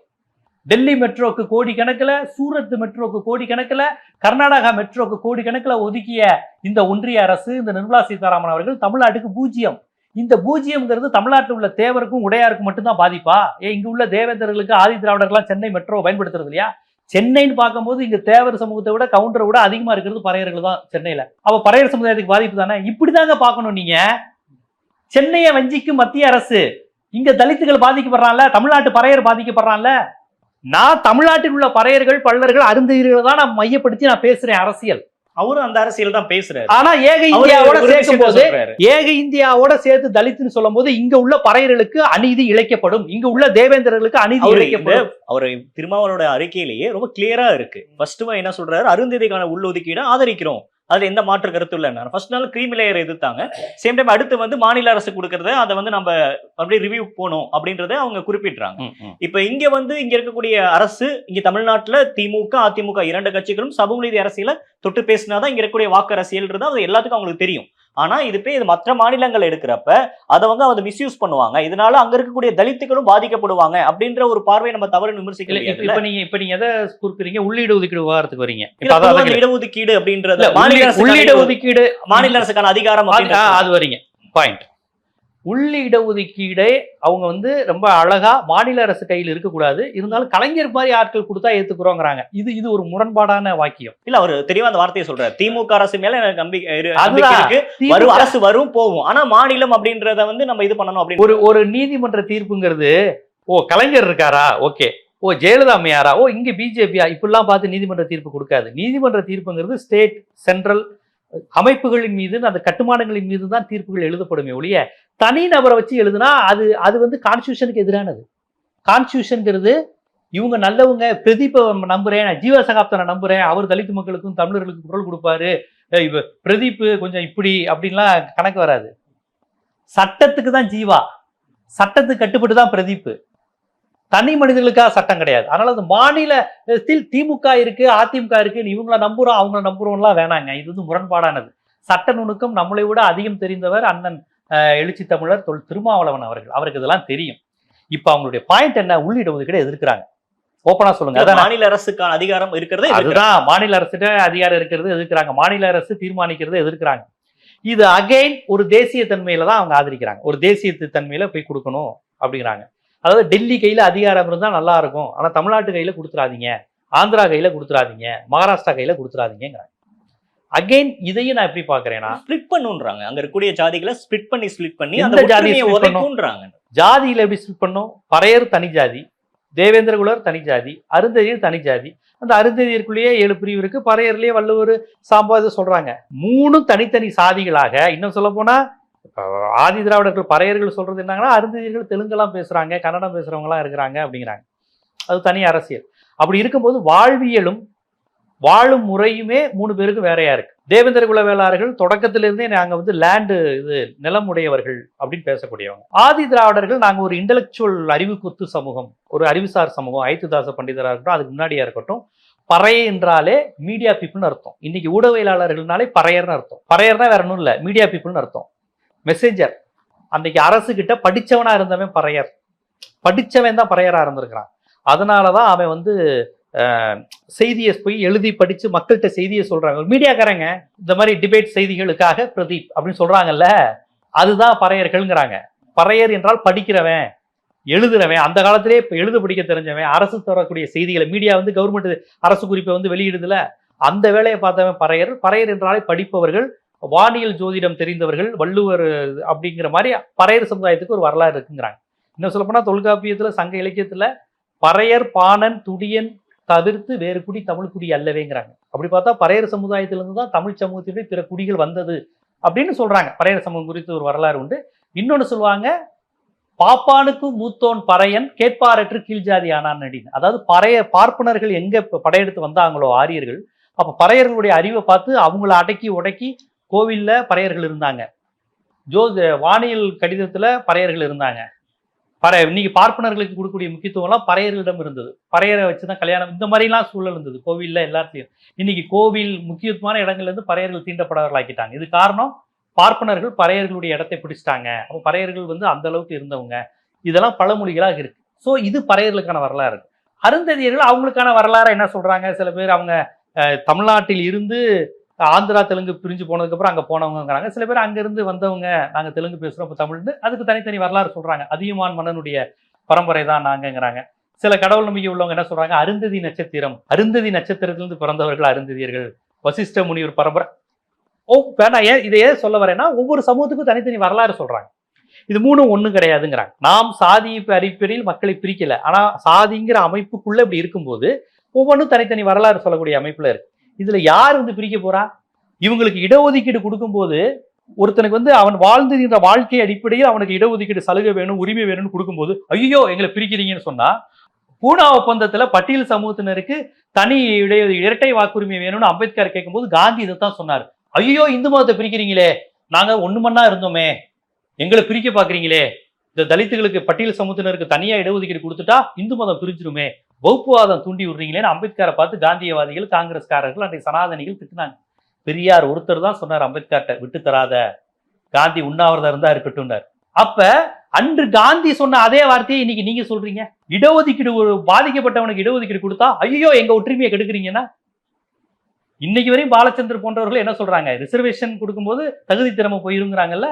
டெல்லி மெட்ரோக்கு கோடி கணக்குல, சூரத் மெட்ரோக்கு கோடி கணக்குல, கர்நாடகா மெட்ரோக்கு கோடி கணக்குல ஒதுக்கிய இந்த ஒன்றிய அரசு, இந்த நிர்மலா சீதாராமன் அவர்கள் தமிழ்நாட்டுக்கு பூஜ்ஜியம். இந்த பூஜ்ஜியம்ங்கிறது தமிழ்நாட்டில் உள்ள தேவருக்கும் உடையாருக்கும் மட்டும்தான் பாதிப்பா? இங்க உள்ள தேவேந்தர்களுக்கு, ஆதி திராவிடர்கள்லாம் சென்னை மெட்ரோ பயன்படுத்துறது இல்லையா? சென்னைன்னு பார்க்கும்போது இங்க தேவர் சமூகத்தை விட கவுண்டரை விட அதிகமா இருக்கிறது பறையர்கள் தான் சென்னையில. அப்ப பறையர் சமுதாயத்துக்கு பாதிப்பு தானே? இப்படிதாங்க பார்க்கணும் நீங்க. சென்னையை வஞ்சிக்கும் மத்திய அரசு, இங்க தலித்துகள் பாதிக்கப்படுறான்ல, தமிழ்நாட்டு பறையர் பாதிக்கப்படுறான்ல. நான் தமிழ்நாட்டில் உள்ள பறையர்கள், பள்ளர்கள், அருந்ததியர்கள் தான் நான் மையப்படுத்தி நான் பேசுறேன் அரசியல். அவரும் அந்த அரசியல் தான் பேசுறாரு. ஆனா ஏக இந்தியாவோட சேர்க்கும் போது, ஏக இந்தியாவோட சேர்த்து தலித்துன்னு சொல்லும் போது இங்க உள்ள பறையர்களுக்கு அநீதி இழைக்கப்படும், இங்க உள்ள தேவேந்திரர்களுக்கு அநீதி இழைக்கப்படும். அவர் திருமாவளோட அறிக்கையிலேயே ரொம்ப கிளியரா இருக்கு. ஃபர்ஸ்ட் என்ன சொல்றாரு? அருந்ததிக்கான உள்ளொதுக்கீடு ஆதரிக்கிறோம், அதுல எந்த மாற்று கருத்து இல்லை. ஃபர்ஸ்ட் நாள் கிரீமி லேயர் எதிர்த்தாங்க. சேம் டைம் அடுத்து மாநில அரசு கொடுக்கறத அதை நம்ம அப்படியே ரிவ்யூ போகணும் அப்படின்றத அவங்க குறிப்பிடுறாங்க. இப்ப இங்க இருக்கக்கூடிய அரசு, இங்க தமிழ்நாட்டுல திமுக, அதிமுக இரண்டு கட்சிகளும் சமூக நீதி அரசியல தொட்டு பேசினாதான் இங்க இருக்கக்கூடிய வாக்கு அரசியல்ன்றது அது எல்லாத்துக்கும் அவங்களுக்கு தெரியும். ஆனா இது மற்ற மாநிலங்கள் எடுக்கிறப்ப அதை மிஸ்யூஸ் பண்ணுவாங்க. இதனால அங்க இருக்கக்கூடிய தலித்துகளும் பாதிக்கப்படுவாங்க அப்படின்ற ஒரு பார்வை நம்ம தவறு விமர்சிக்கல. இப்ப நீங்க எதை குறிப்பிடுறீங்க? உள்ளீடு ஒதுக்கீடு விவகாரத்துக்கு வரீங்க. இடஒதுக்கீடு அப்படின்றது உள்ளீடு ஒதுக்கீடு மாநில அரசுக்கான அதிகாரம் அது வரீங்க. பாயிண்ட் உள்ளி இடஒதுக்கீடே அவங்க வந்து ரொம்ப அழகா மாநில அரசு கையில் இருக்கக்கூடாது, இருந்தாலும் கலைஞர் மாதிரி ஆட்கள் கொடுத்தா ஏத்துக்கிறோங்கிறாங்க. இது ஒரு முரண்பாடான வாக்கியம். இல்ல அவர் தெளிவா அந்த வார்த்தையை சொல்றாரு. திமுக அரசு மேல எனக்கு நம்பிக்கை அதுதான் இருக்கு. வரும் அரசு வரும் போகும். ஆனா மாநிலம் அப்படின்றத வந்து நம்ம இது பண்ணணும் அப்படின்னு ஒரு நீதிமன்ற தீர்ப்புங்கிறது, கலைஞர் இருக்காரா, ஓகே, ஜெயலலிதா அம்மையாரா, இங்க பிஜேபியா, இப்படிலாம் பார்த்து நீதிமன்ற தீர்ப்பு கொடுக்காது. நீதிமன்ற தீர்ப்புங்கிறது ஸ்டேட் சென்ட்ரல் அமைப்புகளின் மீது, அந்த கட்டுமானங்களின் மீது தான் தீர்ப்புகள் எழுதப்படுமே ஒழிய தனி நபரை வச்சு எழுதுனா அது வந்து கான்ஸ்டியூஷனுக்கு எதிரானது. கான்ஸ்டியூஷன்ங்கிறது இவங்க நல்லவங்க, பிரதீப்பை நம்புறேன், ஜீவ சகாப்தனை நம்புறேன், அவர் தலித் மக்களுக்கும் தமிழர்களுக்கும் குரல் கொடுப்பாரு, பிரதீப் கொஞ்சம் இப்படி அப்படின்லாம் கணக்கு வராது. சட்டத்துக்கு தான் ஜீவா, சட்டத்துக்கு கட்டுப்பட்டு தான் பிரதீப், தனி மனிதர்களுக்காக சட்டம் கிடையாது. அதனால அது மாநிலத்தில் திமுக இருக்கு, அதிமுக இருக்கு, இவங்களை நம்புறோம் அவங்கள நம்புறோம்லாம் வேணாங்க. இது வந்து முரண்பாடானது. சட்ட நுணுக்கம் நம்மளை விட அதிகம் தெரிந்தவர் அண்ணன் எழுச்சி தமிழர் திருமாவளவன் அவர்கள். அவருக்கு இதெல்லாம் தெரியும். இப்ப அவங்களுடைய பாயிண்ட் என்ன, உள்ளிடஒதுக்கீடு எதிர்க்கிறாங்க. ஓப்பனா சொல்லுங்க. அதான் மாநில அரசுக்கான அதிகாரம் இருக்கிறது. அதுதான் மாநில அரசுகிட்ட அதிகாரம் இருக்கிறது எதிர்க்கிறாங்க. மாநில அரசு தீர்மானிக்கிறது எதிர்க்கிறாங்க. இது அகைன் ஒரு தேசிய தன்மையில தான் அவங்க ஆதரிக்கிறாங்க. ஒரு தேசிய தன்மையில போய் கொடுக்கணும் அப்படிங்கிறாங்க. அதாவது டெல்லி கையில அதிகாரம் இருந்தா நல்லா இருக்கும், ஆனா தமிழ்நாட்டு கையில கொடுத்துறாதீங்க, ஆந்திரா கையில கொடுத்துறாதீங்க, மகாராஷ்டிரா கையில கொடுத்துறாதீங்கிறாங்க. அகைன் இதையும் நான் எப்படி பாக்குறேன்னா, ஸ்பிளிட் பண்ணுன்றாங்க. அங்க இருக்கக்கூடிய ஜாதிகளை ஸ்பிளிட் பண்ணி அந்த ஜாதியை உதைக்கும்ன்றாங்க. ஜாதியில எப்படி ஸ்பிளிட் பண்ணும்? பறையர் தனி ஜாதி, தேவேந்திரகுலர் தனி ஜாதி, அருந்ததியர் தனி ஜாதி. அந்த அருந்ததியருக்குள்ளேயே 7 பிரிவு இருக்கு. பறையர்லயே வள்ளுவர் சாம்பாது சொல்றாங்க. 3 தனித்தனி சாதிகளாக. இன்னும் சொல்ல போனா ஆதி திராவிடர்கள் பறையர்கள் சொல்றது என்னங்கன்னா, அருந்ததியர்கள் தெலுங்கெல்லாம் பேசுறாங்க, கன்னடம் பேசுறவங்க எல்லாம் இருக்கிறாங்க அப்படிங்கிறாங்க. அது தனி அரசியல். அப்படி இருக்கும்போது வாழ்வியலும் வாழும் முறையுமே 3 பேருக்கு வேறையா இருக்கு. தேவேந்திர குல வேளாளர்கள் தொடக்கத்திலிருந்தே நாங்க வந்து லேண்டு நிலம் உடையவர்கள் அப்படின்னு பேசக்கூடியவங்க. ஆதி திராவிடர்கள் நாங்க ஒரு இன்டெலெக்சுவல் அறிவு கொத்து சமூகம், ஒரு அறிவுசார் சமூகம். ஐத்துதாச பண்டிதராக இருக்கட்டும், அதுக்கு முன்னாடியா இருக்கட்டும், பறைய என்றாலே மீடியா பீப்புள்னு அர்த்தம். இன்னைக்கு ஊடகவியலாளர்கள்னாலே பறையர்னு அர்த்தம். பறையர்னா வேற ஒன்றும் இல்லை, மீடியா பீப்புள்னு அர்த்தம். மெசேஞ்சர். அன்னைக்கு அரசு கிட்ட படிச்சவனா இருந்தவன் பறையர், படிச்சவன் தான் பறையரா இருந்திருக்கிறான். அதனாலதான் அவன் வந்து செய்தியை போய் எழுதி படிச்சு மக்கள்கிட்ட செய்தியை சொல்றாங்க. மீடியாக்காரங்க இந்த மாதிரி டிபேட் செய்திகளுக்காக பிரதீப் அப்படின்னு சொல்றாங்கல்ல, அதுதான் பறையர்கள்ங்கிறாங்க. பறையர் என்றால் படிக்கிறவன், எழுதுறவன், அந்த காலத்திலே எழுத படிக்க தெரிஞ்சவன், அரசு தரக்கூடிய செய்திகளை மீடியா வந்து கவர்மெண்ட் அரசு குறிப்பை வந்து வெளியிடுதுல, அந்த வேலையை பார்த்தவன் பறையர். பறையர் என்றாலே படிப்பவர்கள், வானியல் ஜோதிடம் தெரிந்தவர்கள், வள்ளுவர் அப்படிங்கிற மாதிரி பறையர் சமுதாயத்துக்கு ஒரு வரலாறு இருக்குங்கிறாங்க. இன்னும் சொல்ல போனா தொல்காப்பியத்துல, சங்க இலக்கியத்துல பறையர் பாணன் துடியன் தவிர்த்து வேறு குடி தமிழ் குடி அல்லவேங்கிறாங்க. அப்படி பார்த்தா பறையர் சமுதாயத்திலிருந்து தான் தமிழ் சமூகத்தினுடைய பிற குடிகள் வந்தது அப்படின்னு சொல்றாங்க. பறையர் சமூகம் குறித்து ஒரு வரலாறு உண்டு. இன்னொன்னு சொல்லுவாங்க, பாப்பானுக்கு மூத்தோன் பறையன் கேட்பாரற்று கீழ்ஜாதி ஆனான் அப்படின்னு. அதாவது பார்ப்பனர்கள் எங்க படையெடுத்து வந்தாங்களோ ஆரியர்கள், அப்ப பறையர்களுடைய அறிவை பார்த்து அவங்கள அடக்கி உடக்கி கோவில்ல பறையர்கள் இருந்தாங்க, வானியல் கடிதத்துல பறையர்கள் இருந்தாங்க. இன்னைக்கு பார்ப்பனர்களுக்கு கொடுக்கக்கூடிய முக்கியத்துவம் எல்லாம் பறையர்களிடம் இருந்தது. பறையரை வச்சுதான் கல்யாணம், இந்த மாதிரிலாம் சூழல் இருந்தது கோவில்ல எல்லாத்தையும். இன்னைக்கு கோவில் முக்கியத்துவமான இடங்கள்ல இருந்து பறையர்கள் தீண்டப்படவர்களாக்கிட்டாங்க. இது காரணம், பார்ப்பனர்கள் பறையர்களுடைய இடத்தை பிடிச்சிட்டாங்க. அப்போ பறையர்கள் வந்து அந்த அளவுக்கு இருந்தவங்க. இதெல்லாம் பழமொழிகளாக இருக்கு. ஸோ இது பறையர்களுக்கான வரலாறு. அருந்ததியர்கள் அவங்களுக்கான வரலாறு என்ன சொல்றாங்க? சில பேர் அவங்க தமிழ்நாட்டில் இருந்து ஆந்திரா தெலுங்கு பிரிஞ்சு போனதுக்கு அப்புறம் அங்க போனவங்கிறாங்க. சில பேர் அங்க இருந்து வந்தவங்க, நாங்க தெலுங்கு பேசுறோம் இப்போ தமிழ்னு, அதுக்கு தனித்தனி வரலாறு சொல்றாங்க. அதியமான் மன்னனுடைய பரம்பரை தான் நாங்கங்கிறாங்க. சில கடவுள் நம்பிக்கை உள்ளவங்க என்ன சொல்றாங்க, அருந்ததி நட்சத்திரம், அருந்ததி நட்சத்திரத்திலிருந்து பிறந்தவர்கள் அருந்ததியர்கள், வசிஷ்ட முனிவர் பரம்பரை. வேணா இதையே சொல்ல வரேன்னா, ஒவ்வொரு சமூகத்துக்கும் தனித்தனி வரலாறு சொல்றாங்க. இது 3 ஒண்ணும் கிடையாதுங்கிறாங்க. நாம் சாதி அடிப்படையில் மக்களை பிரிக்கல, ஆனா சாதிங்கிற அமைப்புக்குள்ள இப்படி இருக்கும்போது ஒவ்வொன்றும் தனித்தனி வரலாறு சொல்லக்கூடிய அமைப்புல இருக்கு. இதுல யார் வந்து பிரிக்க போறா? இவங்களுக்கு இடஒதுக்கீடு கொடுக்கும்போது ஒருத்தனுக்கு வந்து அவன் வாழ்ந்துகின்ற வாழ்க்கை அடிப்படையில் அவனுக்கு இடஒதுக்கீடு சலுகை வேணும், உரிமை வேணும்னு கொடுக்கும்போது ஐயோ எங்களை பிரிக்கிறீங்கன்னு சொன்னா, பூனா ஒப்பந்தத்துல பட்டியல் சமூகத்தினருக்கு தனி இரட்டை வாக்குரிமை வேணும்னு அம்பேத்கர் கேட்கும்போது காந்தி இதைத்தான் சொன்னார். ஐயோ இந்து மதத்தை பிரிக்கிறீங்களே, நாங்க ஒண்ணுமண்ணா இருந்தோமே, எங்களை பிரிக்க பாக்குறீங்களே, இந்த தலித்துகளுக்கு பட்டியல் சமூகத்தினருக்கு தனியா இடஒதுக்கீடு கொடுத்துட்டா இந்து மதம் பிரிஞ்சிருமே, வகுப்புவாதம் தூண்டி விடுறீங்களேன்னு அம்பேத்கரை பார்த்து காந்தியவாதிகள், காங்கிரஸ்காரர்கள், அன்றைய சனாதனிகள் திட்டினாங்க. பெரியார் ஒருத்தர் தான் சொன்னார் அம்பேத்கர்ட்ட, விட்டு தராத, காந்தி உண்ணாவிரதம் இருந்தா இருக்கட்டும். அப்ப அன்று காந்தி சொன்ன அதே வார்த்தையை இன்னைக்கு நீங்க சொல்றீங்க. இடஒதுக்கீடு பாதிக்கப்பட்டவனுக்கு இடஒதுக்கீடு கொடுத்தா ஐயோ எங்க ஒற்றுமையை கெடுக்குறீங்கன்னா, இன்னைக்கு வரையும் பாலச்சந்தர் போன்றவர்கள் என்ன சொல்றாங்க, ரிசர்வேஷன் கொடுக்கும்போது தகுதி திறமை போயிருங்கிறாங்கல்ல.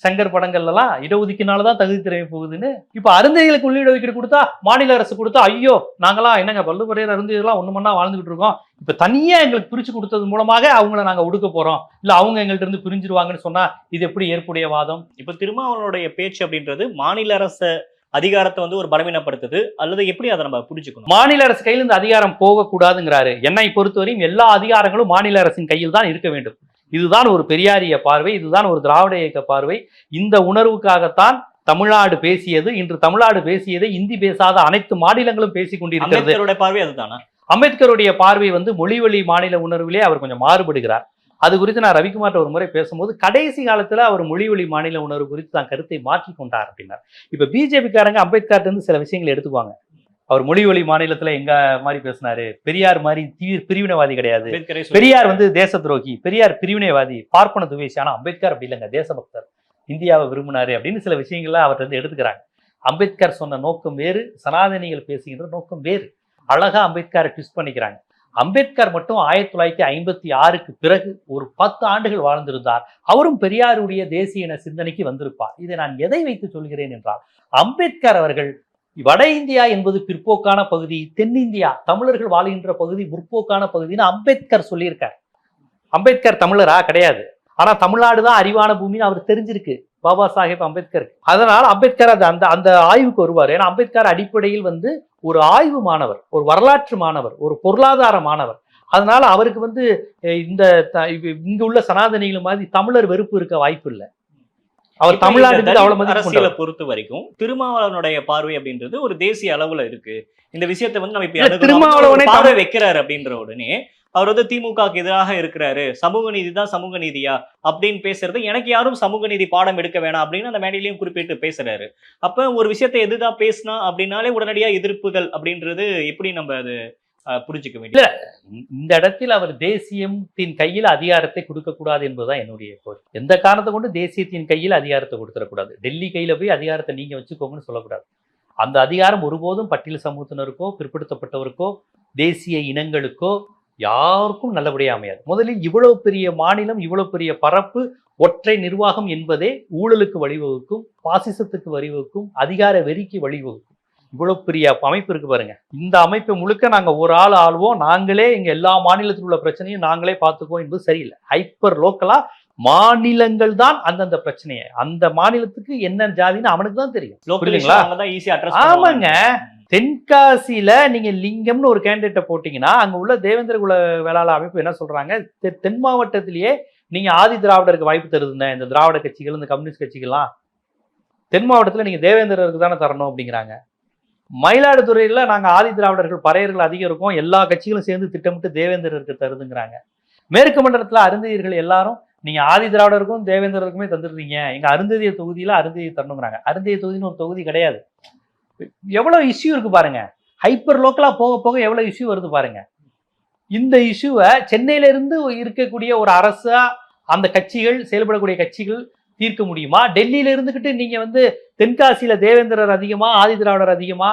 சங்கர் படங்கள்லாம் இடஒதுக்கினாலதான் தகுதி திறமை போகுதுன்னு. இப்ப அருந்தைகளுக்கு உள்ளிடஒதுக்கீடு கொடுத்தா, மாநில அரசு கொடுத்தா, ஐயோ நாங்களாம் என்னங்க பல்லுபறையர் அருந்தையெல்லாம் ஒண்ணு மண்ணா வாழ்ந்துகிட்டு இருக்கோம், இப்ப தனியா எங்களுக்கு பிரிச்சு கொடுத்தது மூலமாக அவங்கள நாங்க ஒடுக்க போறோம், இல்ல அவங்க எங்கள்ட்ட இருந்து பிரிஞ்சிருவாங்கன்னு சொன்னா இது எப்படி ஏற்புடைய வாதம்? இப்ப திருமாவளவனுடைய பேச்சு அப்படின்றது மாநில அரசு அதிகாரத்தை வந்து ஒரு பலவீனப்படுத்துது, அல்லது எப்படி அதை நம்ம புரிஞ்சுக்கணும்? மாநில அரசு கையில் இந்த அதிகாரம் போகக்கூடாதுங்கிறாரு. என்னை பொறுத்தவரையும் எல்லா அதிகாரங்களும் மாநில அரசின் கையில் தான் இருக்க வேண்டும். இதுதான் ஒரு பெரியாரிய பார்வை, இதுதான் ஒரு திராவிட இயக்க பார்வை. இந்த உணர்வுக்காகத்தான் தமிழ்நாடு பேசியது. இன்று தமிழ்நாடு பேசியதை இந்தி பேசாத அனைத்து மாநிலங்களும் பேசிக் கொண்டிருக்கிறது. அம்பேத்கருடைய பார்வை அதுதானா? அம்பேத்கருடைய பார்வை வந்து மொழிவழி மாநில உணர்விலே அவர் கொஞ்சம் மாறுபடுகிறார். அது குறித்து நான் ரவிக்குமார்ட்ட ஒரு முறை பேசும்போது, கடைசி காலத்துல அவர் மொழிவழி மாநில உணர்வு குறித்து தான் கருத்தை மாற்றி கொண்டார் அப்படின்னார். இப்ப பிஜேபிக்காரங்க அம்பேத்கர்ட்ட இருந்து சில விஷயங்களை எடுத்துக்குவாங்க. அவர் மொழிவழி மாநிலத்துல எங்க மாதிரி பேசினாரு, பெரியார் மாதிரி பிரிவினைவாதி கிடையாது, பெரியார் வந்து தேச துரோகி, பெரியார் பிரிவினைவாதி, பார்ப்பன துவேஷி. ஆனா அம்பேத்கர் அப்படி இல்லைங்க, தேசபக்தர், இந்தியாவை விரும்பினாரு அப்படின்னு சில விஷயங்கள்ல அவர்கிட்ட இருந்து எடுத்துக்கிறாங்க. அம்பேத்கர் சொன்ன நோக்கம் வேறு, சனாதனிகள் பேசுகின்ற நோக்கம் வேறு. அழகா அம்பேத்கரை ட்விஸ்ட் பண்ணிக்கிறாங்க. அம்பேத்கர் மட்டும் 1956க்கு பிறகு ஒரு 10 ஆண்டுகள் வாழ்ந்திருந்தார். அவரும் பெரியாருடைய தேசிய இன சிந்தனைக்கு வந்திருப்பார். இதை நான் எதை வைத்து சொல்கிறேன் என்றால், அம்பேத்கர் அவர்கள் வட இந்தியா என்பது பிற்போக்கான பகுதி, தென்னிந்தியா தமிழர்கள் வாழ்கின்ற பகுதி முற்போக்கான பகுதின்னு அம்பேத்கர் சொல்லியிருக்கார். அம்பேத்கர் தமிழரா? கிடையாது. ஆனா தமிழ்நாடு தான் அறிவான பூமின்னு அவர் தெரிஞ்சிருக்கு பாபா சாஹேப் அம்பேத்கர். அதனால அம்பேத்கர் அந்த அந்த ஆய்வுக்கு வருவார். ஏன்னா அம்பேத்கர் அடிப்படையில் வந்து ஒரு ஆய்வு மாணவர், ஒரு வரலாற்று மாணவர், ஒரு பொருளாதார மாணவர். அதனால அவருக்கு வந்து இந்த இங்க உள்ள சனாதனிகள் மாதிரி தமிழர் வெறுப்பு இருக்க வாய்ப்பு இல்லை. அவர் தமிழ்நாடு அரசியலை பொறுத்த வரைக்கும் திருமாவளவனுடைய பார்வை அப்படின்றது ஒரு தேசிய அளவுல இருக்கு. இந்த விஷயத்தை வந்து நம்ம இப்ப திருமாவளவனை பார்வை வைக்கிறாரு அப்படின்ற உடனே அவர் வந்து திமுகவுக்கு எதிராக இருக்கிறாரு, சமூக நீதி தான் சமூக நீதியா அப்படின்னு பேசுறது, எனக்கு யாரும் சமூக நீதி பாடம் எடுக்க வேணாம் அப்படின்னு அந்த மேடையிலையும் குறிப்பிட்டு பேசுறாரு. அப்ப ஒரு விஷயத்தை எதுதான் பேசினா அப்படின்னாலே உடனடியா எதிர்ப்புகள் அப்படின்றது எப்படி நம்ம அது புரிஞ்சுக்க வேண்டிய? இந்த இடத்தில் அவர் தேசியத்தின் கையில் அதிகாரத்தை கொடுக்க கூடாது என்பதுதான் என்னுடைய கோரிக்கை. எந்த காரணத்தை கொண்டு தேசியத்தின் கையில் அதிகாரத்தை கொடுத்துடக்கூடாது. டெல்லி கையில போய் அதிகாரத்தை நீங்க வச்சுக்கோங்கன்னு சொல்லக்கூடாது. அந்த அதிகாரம் ஒருபோதும் பட்டியல் சமூகத்தினருக்கோ, பிற்படுத்தப்பட்டவருக்கோ, தேசிய இனங்களுக்கோ யாருக்கும் நல்லபடியா அமையாது. முதலில் இவ்வளவு பெரிய மாநிலம், இவ்வளவு பெரிய பரப்பு, ஒற்றை நிர்வாகம் என்பதே ஊழலுக்கு வழிவகுக்கும், பாசிசத்துக்கு வழிவகுக்கும், அதிகார வெறிக்கு வழிவகுக்கும். இவ்வளவு பெரிய அமைப்பு இருக்கு பாருங்க. இந்த அமைப்பை முழுக்க நாங்க ஒரு ஆள் ஆள்வோம், நாங்களே இங்க எல்லா மாநிலத்தில் உள்ள பிரச்சனையும் நாங்களே பார்த்துக்குவோம் என்பது சரியில்லை. ஹைப்பர் லோக்கலா மாநிலங்கள் தான் அந்தந்த பிரச்சனையை, அந்த மாநிலத்துக்கு என்ன ஜாதின்னு அவனுக்கு தான் தெரியும். ஆமாங்க. தென்காசியில நீங்க லிங்கம்னு ஒரு கேண்டிடேட்டை போட்டீங்கன்னா, அங்க உள்ள தேவேந்திர குல வேளாளர் அமைப்பு என்ன சொல்றாங்க, தென் மாவட்டத்திலேயே நீங்க ஆதி திராவிடருக்கு வாய்ப்பு தருதுங்க, இந்த திராவிட கட்சிகள், இந்த கம்யூனிஸ்ட் கட்சிகள்லாம் தென் மாவட்டத்துல நீங்க தேவேந்திரருக்கு தானே தரணும் அப்படிங்கிறாங்க. மயிலாடுதுறையில நாங்க ஆதி திராவிடர்கள் பறையர்கள் அதிகம் இருக்கும், எல்லா கட்சிகளும் சேர்ந்து திட்டமிட்டு தேவேந்திரருக்கு தருதுங்கிறாங்க. மேற்கு மண்டலத்துல அருந்ததியர்கள் எல்லாரும் நீங்க ஆதி திராவிடருக்கும் தேவேந்திரருக்குமே தந்துடுறீங்க, எங்க அருந்ததிய தொகுதியில அருந்ததியை தரணுங்கிறாங்க. அருந்ததிய தொகுதின்னு ஒரு தொகுதி கிடையாது. எவ்வளவு இஷ்யூ இருக்கு பாருங்க. ஹைப்பர் லோக்கலா போக போக எவ்வளவு இஷ்யூ வருது பாருங்க. இந்த இஷ்யூவை சென்னையில இருந்து இருக்கக்கூடிய ஒரு அரசா அந்த கட்சிகள், செயல்படக்கூடிய கட்சிகள் தீர்க்க முடியுமா? டெல்லியில இருந்துகிட்டு நீங்க வந்து தென்காசியில தேவேந்திரர் அதிகமா, ஆதி திராவிடர் அதிகமா,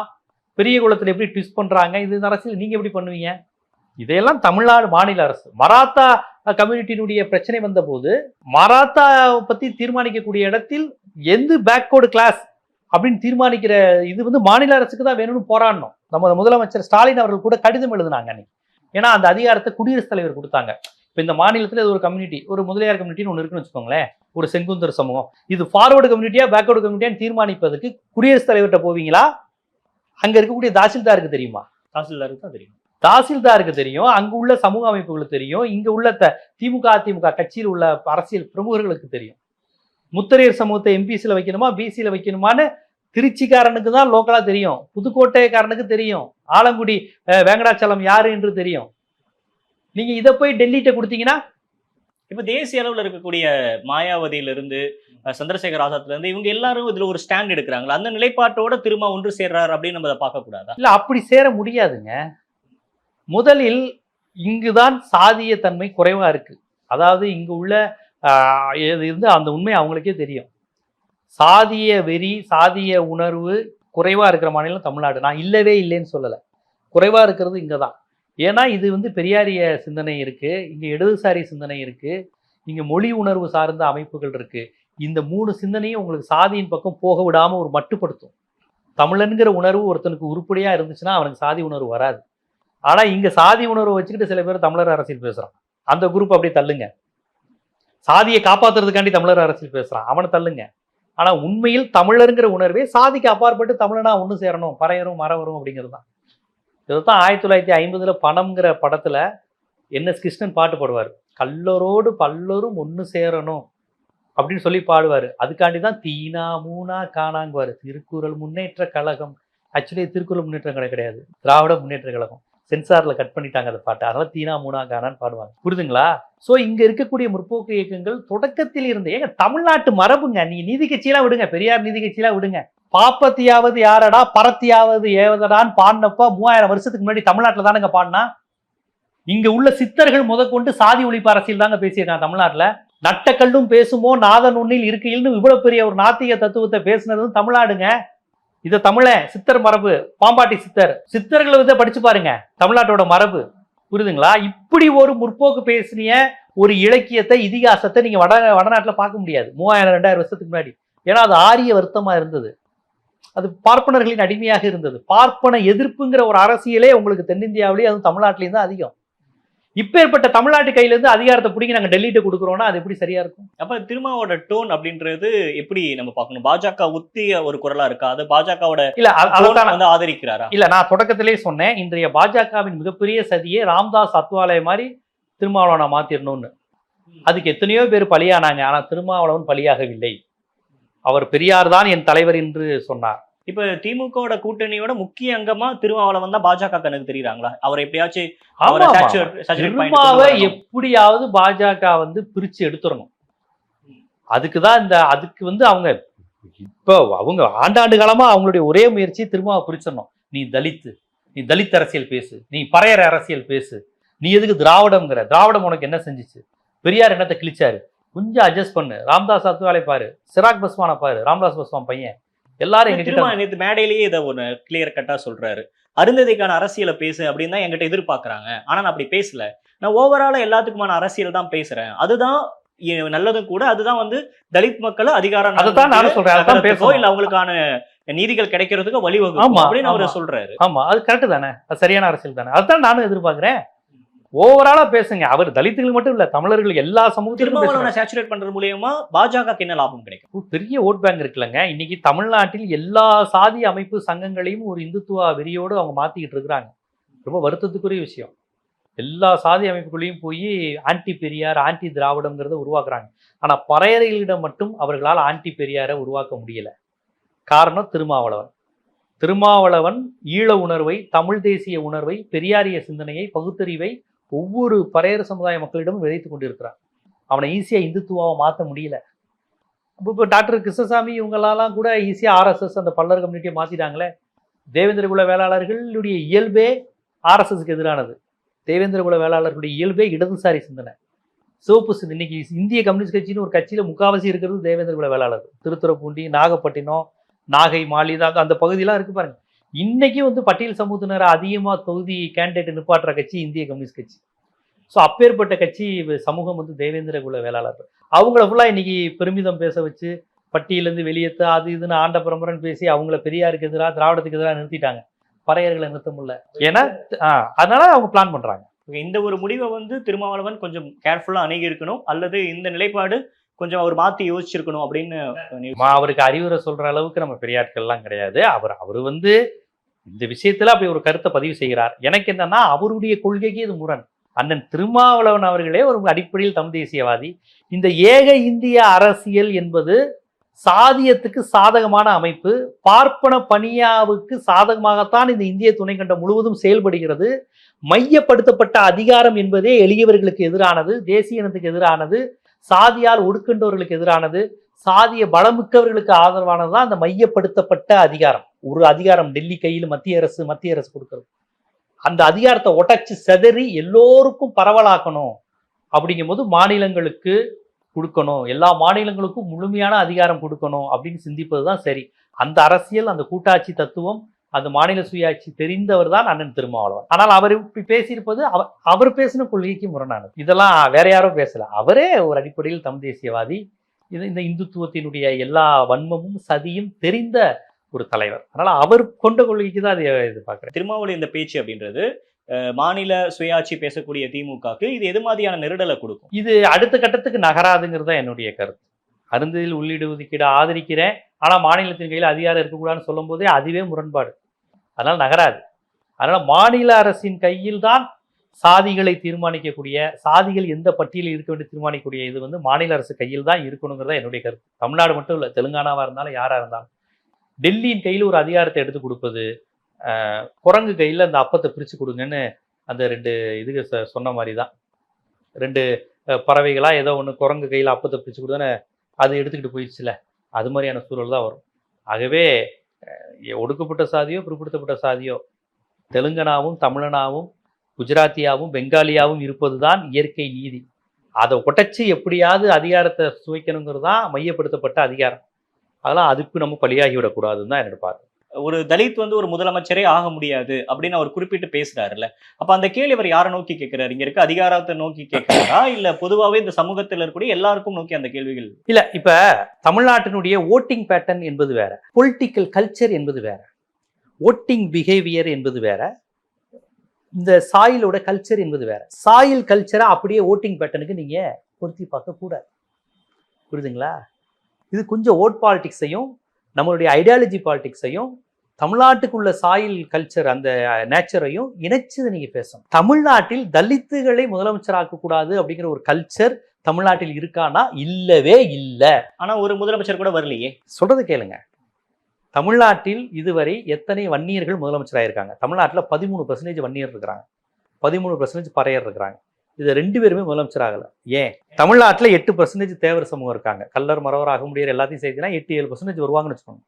பெரிய குளத்துல எப்படி ட்விஸ்ட் பண்றாங்க, இது அரசியல் நீங்க எப்படி பண்ணுவீங்க? இதையெல்லாம் தமிழ்நாடு மாநில அரசு, மராத்தா கம்யூனிட்டியினுடைய பிரச்சனை வந்த போது மராத்தா பத்தி தீர்மானிக்கக்கூடிய இடத்தில் எந்த பேக்வர்டு கிளாஸ் அப்படின்னு தீர்மானிக்கிற இது வந்து மாநில அரசுக்கு தான் வேணும்னு போராடணும். நம்ம முதலமைச்சர் ஸ்டாலின் அவர்கள் கூட கடிதம் எழுதினாங்க அன்னைக்கு. ஏன்னா அந்த அதிகாரத்தை குடியரசுத் தலைவர் கொடுத்தாங்க. இப்போ இந்த மாநிலத்தில் இது ஒரு கம்யூனிட்டி, ஒரு முதலியார் கம்யூனிட்டின்னு ஒன்று இருக்குன்னு வச்சுக்கோங்களேன், ஒரு செங்குந்தர் சமூகம், இது ஃபார்வர்டு கம்யூனிட்டியா பேக்வர்டு கம்யூனிட்டியான்னு தீர்மானிப்பதற்கு குடியரசுத் தலைவர்கிட்ட போவீங்களா? அங்க இருக்கக்கூடிய தாசில்தாருக்கு தெரியுமா? தாசில்தாருக்கு தான் தெரியும். தாசில்தாருக்கு தெரியும், அங்கு உள்ள சமூக அமைப்புகளுக்கு தெரியும், இங்க உள்ள திமுக அதிமுக கட்சியில் உள்ள அரசியல் பிரமுகர்களுக்கு தெரியும். முத்தரையர் சமூகத்தை எம்பிசியில் வைக்கணுமா, பிசியில் வைக்கணுமான்னு திருச்சிக்காரனுக்கு தான் லோக்கலா தெரியும், புதுக்கோட்டைக்காரனுக்கு தெரியும், ஆலங்குடி வேங்கடாச்சலம் யாரு என்று தெரியும். நீங்க இதை போய் டெல்லிட்ட கொடுத்தீங்கன்னா, இப்ப தேசிய அளவில் இருக்கக்கூடிய மாயாவதியிலிருந்து சந்திரசேகர் ஆசாத்ல இருந்து இவங்க எல்லாரும் இதுல ஒரு ஸ்டாண்ட் எடுக்கிறாங்களா, அந்த நிலைப்பாட்டோட திரும்ப ஒன்று சேர்றாரு அப்படின்னு நம்ம அதை பார்க்க கூடாதா? இல்ல, அப்படி சேர முடியாதுங்க. முதலில் இங்குதான் சாதிய தன்மை குறைவா இருக்கு. அதாவது இங்கு உள்ள இருந்து அந்த உண்மை அவங்களுக்கே தெரியும். சாதிய வெறி, சாதிய உணர்வு குறைவா இருக்கிற மாநிலம் தமிழ்நாடு. நான் இல்லவே இல்லைன்னு சொல்லலை, குறைவா இருக்கிறது இங்க தான். ஏன்னா இது வந்து பெரியாரிய சிந்தனை இருக்கு, இங்க இடதுசாரி சிந்தனை இருக்கு, இங்க மொழி உணர்வு சார்ந்த அமைப்புகள் இருக்கு. இந்த 3 சிந்தனையும் உங்களுக்கு சாதியின் பக்கம் போக விடாம ஒரு மட்டுப்படுத்தும். தமிழன்கிற உணர்வு ஒருத்தனுக்கு உருப்படியா இருந்துச்சுன்னா அவனுக்கு சாதி உணர்வு வராது. ஆனா இங்க சாதி உணர்வை வச்சுக்கிட்டு சில பேர் தமிழர் அரசியல் பேசுறான். அந்த குரூப் அப்படியே தள்ளுங்க. சாதியை காப்பாத்துறதுக்காண்டி தமிழர் அரசியல் பேசுறான், அவனை தள்ளுங்க. ஆனா உண்மையில் தமிழருங்கிற உணர்வே சாதிக்கு அப்பாற்பட்டு தமிழனா ஒண்ணு சேரணும், பறையரும் மறவரும் அப்படிங்கிறது தான். இதுதான் 1950 பணம்ங்கிற படத்துல என்.எஸ். கிருஷ்ணன் பாட்டு பாடுவார். கல்லரோடு பல்லரும் ஒண்ணு சேரணும் அப்படின்னு சொல்லி பாடுவாரு. அதுக்காண்டி தான் தீனா மூனா காணாங்குவாரு. திருக்குறள் முன்னேற்ற கழகம். ஆக்சுவலி திருக்குறள் முன்னேற்ற கழகம் கிடையாது, திராவிட முன்னேற்ற கழகம். சென்சார்ல கட் பண்ணிட்டாங்க அந்த பாட்டு. அதனால தீனா மூனா காணான்னு பாடுவாங்க. புரிதுங்களா? சோ இங்க இருக்கக்கூடிய முற்போக்கு இயக்கங்கள் தொடக்கத்தில் இருந்தே, ஏங்க தமிழ்நாட்டு மரபுங்க. நீங்க நீதி கட்சியெல்லாம் விடுங்க, பெரியார் நீதி கட்சியெல்லாம் விடுங்க. பாப்பத்தியாவது யாரடா பரத்தியாவது ஏவதடான்னு பாடினப்ப 3000 வருஷத்துக்கு முன்னாடி தமிழ்நாட்டுல தானுங்க பாடினா. இங்க உள்ள சித்தர்கள் முதற்கொண்டு சாதி ஒழிப்பு அரசியல் தாங்க பேசியிருக்காங்க தமிழ்நாட்டுல. நட்டக்கல்லும் பேசுமோ நாதன் ஒன்னில் இருக்கையில்னு இவ்வளவு பெரிய ஒரு நாத்திக தத்துவத்தை பேசுனதும் தமிழ்நாடுங்க. இத தமிழன் சித்தர் மரபு, பாம்பாட்டி சித்தர்களை வந்து படிச்சு பாருங்க, தமிழ்நாட்டோட மரபு. புரியுதுங்களா? இப்படி ஒரு முற்போக்கு பேசினிய ஒரு இலக்கியத்தை, இதிகாசத்தை நீங்க வடநாட்டுல பார்க்க முடியாது 3000-2000 வருஷத்துக்கு முன்னாடி. ஏன்னா அது ஆரிய வருத்தமா இருந்தது, அது பார்ப்பனர்களின் அடிமையாக இருந்தது. பார்ப்பன எதிர்ப்புங்கிற ஒரு அரசியலே உங்களுக்கு தென்னிந்தியாவிலேயே, அதுவும் தமிழ்நாட்டிலேயும் தான் அதிகம். இப்பேற்பட்ட தமிழ்நாட்டு கையில இருந்து அதிகாரத்தை பிடிங்கி நாங்க டெல்லிட்ட கொடுக்குறோம்னா அது எப்படி சரியா இருக்கும்? அப்ப திருமாவோட டோன் அப்படின்றது எப்படி நம்ம பார்க்கணும்? பாஜக ஒத்திய ஒரு குரலா இருக்கா? அது பாஜகவோட இல்ல வந்து ஆதரிக்கிறாரா? இல்ல, நான் தொடக்கத்திலே சொன்னேன், இன்றைய பாஜகவின் மிகப்பெரிய சதியே ராம்தாஸ் அத்வாலே மாதிரி திருமாவளவனை மாத்திரணும்னு. அதுக்கு எத்தனையோ பேர் பலியானாங்க. ஆனா திருமாவளவன் பலியாகவில்லை. அவர் பெரியார் தான் என் தலைவர் என்று சொன்னார். இப்ப திமுகவோட கூட்டணியோட முக்கிய அங்கமா திருமாவளவன் தான் பாஜக கணக்கு தெரியுறாங்களா? அவர் எப்படியாச்சும் திருமாவை எப்படியாவது பாஜக வந்து பிரிச்சு எடுத்துடணும். அதுக்குதான் அதுக்கு வந்து அவங்க இப்போ அவங்க ஆண்டாண்டு காலமா அவங்களுடைய ஒரே முயற்சி திருமாவை பிரிச்சிடணும். நீ தலித் அரசியல் பேசு, நீ பறையர் அரசியல் பேசு, நீ எதுக்கு திராவிடம்ங்கிற? திராவிடம் உனக்கு என்ன செஞ்சிச்சு? பெரியார் என்னத்தை கிழிச்சாரு? கொஞ்சம் அட்ஜஸ்ட் பண்ணு. ராம்தாஸ் அத்வாலே பாரு, சிராக் பஸ்வானை பாரு, ராம்தாஸ் பஸ்வான் பையன். எல்லாரும் நேற்று மேடையிலேயே இதை ஒண்ணு கிளியர் கட்டா சொல்றாரு. அருந்ததிக்கான அரசியலை பேசு அப்படின்னு தான் என்கிட்ட எதிர்பார்க்கறாங்க. ஆனா நான் அப்படி பேசல. நான் ஓவராலா எல்லாத்துக்குமான அரசியல் தான் பேசுறேன். அதுதான் நல்லதும் கூட. அதுதான் வந்து தலித் மக்கள் அதிகாரம், அதுதான் நானும் சொல்றேன், இல்ல அவங்களுக்கான நீதிகள் கிடைக்கிறதுக்கு வழிவகுக்கும் அப்படின்னு அவர் சொல்றாரு. ஆமா, அது கரெக்ட் தானே, அது சரியான அரசியல் தானே. அதுதான் நானும் எதிர்பார்க்கிறேன். ஓவராலா பேசுங்க. அவர் தலித்துகள் மட்டும் இல்ல, தமிழர்கள் எல்லா சமூகத்திலும் சேச்சுரேட் பண்றது மூலியமா பாஜக என்ன லாபம் கிடைக்கும்? பெரிய ஓட் பேங்க் இருக்குல்லங்க. இன்னைக்கு தமிழ்நாட்டில் எல்லா சாதி அமைப்பு சங்கங்களையும் ஒரு இந்துத்துவ வெறியோடு அவங்க மாத்திக்கிட்டு இருக்கிறாங்க. ரொம்ப வருத்தத்துக்குரிய விஷயம். எல்லா சாதி அமைப்புகளையும் போய் ஆன்டி பெரியார், ஆன்டி திராவிடம்ங்கிறத உருவாக்குறாங்க. ஆனா பறையறைகளிடம் மட்டும் அவர்களால் ஆன்டி பெரியாரை உருவாக்க முடியல. காரணம் திருமாவளவன் ஈழ உணர்வை, தமிழ் தேசிய உணர்வை, பெரியாரிய சிந்தனையை, பகுத்தறிவை ஒவ்வொரு பறையர் சமுதாய மக்களிடமும் விதைத்துக் கொண்டிருக்கிறான். அவனை ஈஸியா இந்துத்துவாவை மாற்ற முடியல. இப்போ டாக்டர் கிருஷ்ணசாமி இவங்களாலாம் கூட ஈஸியா RSS அந்த பல்லர் கம்யூனிட்டியை மாத்திட்டாங்களே. தேவேந்திர குல வேளாளர்களுடைய இயல்பே RSSக்கு எதிரானது. தேவேந்திர குல வேளாளர்களுடைய இயல்பே இடதுசாரி சிந்தனை, சிவப்பு சிந்தனை. இன்னைக்கு இந்திய கம்யூனிஸ்ட் கட்சின்னு ஒரு கட்சியில முக்காவாசி இருக்கிறது தேவேந்திர குல வேளாளர். திருத்துறைப்பூண்டி, நாகப்பட்டினம், நாகை, மாலிதா அந்த பகுதியெல்லாம் இருக்கு பாருங்க. இன்னைக்கு வந்து பட்டியல் சமூகத்தினரை அதிகமா தொகுதி கேண்டிடேட் நிப்பாட்டுற கட்சி இந்திய கம்யூனிஸ்ட் கட்சி. ஸோ அப்பேற்பட்ட கட்சி சமூகம் வந்து தேவேந்திர குல வேளாளர்கள். அவங்கள ஃபுல்லா இன்னைக்கு பெருமிதம் பேச வச்சு பட்டியலேருந்து வெளியேற்ற அது இதுன்னு ஆண்ட பரம்பரைன்னு பேசி அவங்கள பெரியாருக்கு எதிராக, திராவிடத்துக்கு எதிராக நிறுத்திட்டாங்க. பறையர்களை நிறுத்த முடியல. ஏன்னா அதனால அவங்க பிளான் பண்றாங்க. இந்த ஒரு முடிவை வந்து திருமாவளவன் கொஞ்சம் கேர்ஃபுல்லா அணுகி இருக்கணும், அல்லது இந்த நிலைப்பாடு கொஞ்சம் அவர் மாத்தி யோசிச்சிருக்கணும் அப்படின்னு அவருக்கு அறிவுரை சொல்ற அளவுக்கு நம்ம பெரியாட்கள்லாம் கிடையாது. அவர் வந்து இந்த விஷயத்துல அப்படி ஒரு கருத்தை பதிவு செய்கிறார். எனக்கு என்னன்னா அவருடைய கொள்கைக்கு இது முரண். அண்ணன் திருமாவளவன் அவர்களே ஒரு அடிப்படையில் தமிழ் தேசியவாதி. இந்த ஏக இந்திய அரசியல் என்பது சாதியத்துக்கு சாதகமான அமைப்பு, பார்ப்பன பனியாவுக்கு சாதகமாகத்தான் இந்த இந்திய துணைக்கண்டம் முழுவதும் செயல்படுகிறது. மையப்படுத்தப்பட்ட அதிகாரம் என்பதே எளியவர்களுக்கு எதிரானது, தேசிய இனத்துக்கு எதிரானது, சாதியால் ஒடுக்கின்றவர்களுக்கு எதிரானது, சாதிய பலமிக்கவர்களுக்கு ஆதரவானதுதான் அந்த மையப்படுத்தப்பட்ட அதிகாரம். ஒரு அதிகாரம் டெல்லி கையில் மத்திய அரசு கொடுக்கிறது. அந்த அதிகாரத்தை உடைச்சு செதறி எல்லோருக்கும் பரவலாக்கணும். அப்படிங்கும் போது மாநிலங்களுக்கு கொடுக்கணும், எல்லா மாநிலங்களுக்கும் முழுமையான அதிகாரம் கொடுக்கணும் அப்படின்னு சிந்திப்பதுதான் சரி. அந்த அரசியல், அந்த கூட்டாட்சி தத்துவம், அந்த மாநில சுயாட்சி தெரிந்தவர் தான் அண்ணன் திருமாவளவன். ஆனால் அவர் இப்படி பேசியிருப்பது அவர் பேசின கொள்கைக்கு முரணானது. இதெல்லாம் வேற யாரோ பேசல, அவரே ஒரு அடிப்படையில் தமிழ் தேசியவாதி. இந்த இந்துத்துவத்தினுடைய எல்லா வன்மமும் சதியும் தெரிந்த ஒரு தலைவர். அதனால அவர் கொண்ட கொள்கைக்கு தான் அதை இது பார்க்குறேன். திருமாவளி இந்த பேச்சு அப்படின்றது மாநில சுயாட்சி பேசக்கூடிய திமுகக்கு இது எது மாதிரியான நெருடலை கொடுக்கும்? இது அடுத்த கட்டத்துக்கு நகராதுங்கிறது தான் என்னுடைய கருத்து. அருந்ததில் உள்ளீடு ஒதுக்கீடு ஆதரிக்கிறேன், ஆனால் மாநிலத்தின் கையில் அதிகாரம் இருக்கக்கூடாதுன்னு சொல்லும் போதே அதுவே முரண்பாடு. அதனால் நகராது. அதனால் மாநில அரசின் கையில் தான் சாதிகளை தீர்மானிக்கக்கூடிய, சாதிகள் எந்த பட்டியலில் இருக்க வேண்டிய தீர்மானிக்கக்கூடிய இது வந்து மாநில அரசு கையில் தான் இருக்கணுங்கிறதா என்னுடைய கருத்து. தமிழ்நாடு மட்டும் இல்லை, தெலுங்கானாவாக இருந்தாலும் யாராக இருந்தாலும் டெல்லியின் கையில் ஒரு அதிகாரத்தை எடுத்து கொடுப்பது, குரங்கு கையில் அந்த அப்பத்தை பிரித்து கொடுங்கன்னு அந்த 2 இதுக்கு சொன்ன மாதிரி தான். 2 பறவைகளாக ஏதோ ஒன்று குரங்கு கையில் அப்பத்தை பிரித்து கொடுத்தானே அது எடுத்துக்கிட்டு போயிடுச்சுல, அது மாதிரியான சூழல் தான் வரும். ஆகவே ஒடுக்கப்பட்ட சாதியோ பிற்படுத்தப்பட்ட சாதியோ தெலுங்கனாவும் தமிழனாவும் குஜராத்தியாவும் பெங்காலியாவும் இருப்பது தான் இயற்கை நீதி. அதை உடைச்சி எப்படியாவது அதிகாரத்தை சுவைக்கணுங்கிறது தான் மையப்படுத்தப்பட்ட அதிகாரம். அதெல்லாம் அதுக்கு நம்ம பலியாகிவிடக்கூடாதுன்னு தான் என்னோட பார்வை. ஒரு தலித் வந்து ஒரு முதலமைச்சரே ஆக முடியாது அப்படின்னு அவர் குறிப்பிட்டு பேசுறாருல்ல, அப்ப அந்த கேள்வி அவர் யாரை நோக்கி கேட்கிறாரு? இங்க இருக்க அதிகாரத்தை நோக்கி கேட்கிறாரா, இல்ல பொதுவாகவே இந்த சமூகத்தில் இருக்கக்கூடிய எல்லாருக்கும் நோக்கி அந்த கேள்விகள்? இல்ல, இப்ப தமிழ்நாட்டினுடைய ஓட்டிங் பேட்டர்ன் என்பது வேற, பொலிட்டிக்கல் கல்ச்சர் என்பது வேற, ஓட்டிங் பிஹேவியர் என்பது வேற, இந்த சாயிலோட கல்ச்சர் என்பது வேற. சாயில் கல்ச்சரை அப்படியே ஓட்டிங் பேட்டர்னுக்கு நீங்க பொருத்தி பார்க்க கூடாது. புரியுதுங்களா? இது கொஞ்சம் ஓட் பாலிடிக்ஸையும் நம்மளுடைய ஐடியாலஜி பாலிடிக்ஸையும் தமிழ்நாட்டுக்குள்ள சாயில் கல்ச்சர் அந்த நேச்சரையும் இணைச்சு நீங்க பேசணும். தமிழ்நாட்டில் தலித்துகளை முதலமைச்சராக்க கூடாது அப்படிங்கிற ஒரு கல்ச்சர் தமிழ்நாட்டில் இருக்கானா? இல்லவே இல்லை. ஆனா ஒரு முதலமைச்சர் கூட வரலையே. சொல்றது கேளுங்க. தமிழ்நாட்டில் இதுவரை எத்தனை வன்னியர்கள் முதலமைச்சராயிருக்காங்க? தமிழ்நாட்டில் 13% வன்னியர் இருக்கிறாங்க, 13% பறையர் இருக்கிறாங்க. இது 2 பேருமே முதலமைச்சர் ஆகலை. ஏன்? தமிழ்நாட்டில் 8% தேவர் சமூகம் இருக்காங்க. கல்லர் மறவர் அகமுடையர் எல்லாத்தையும் சேர்த்தீங்கன்னா 8-7% வருவாங்கன்னு வச்சுக்கோங்க.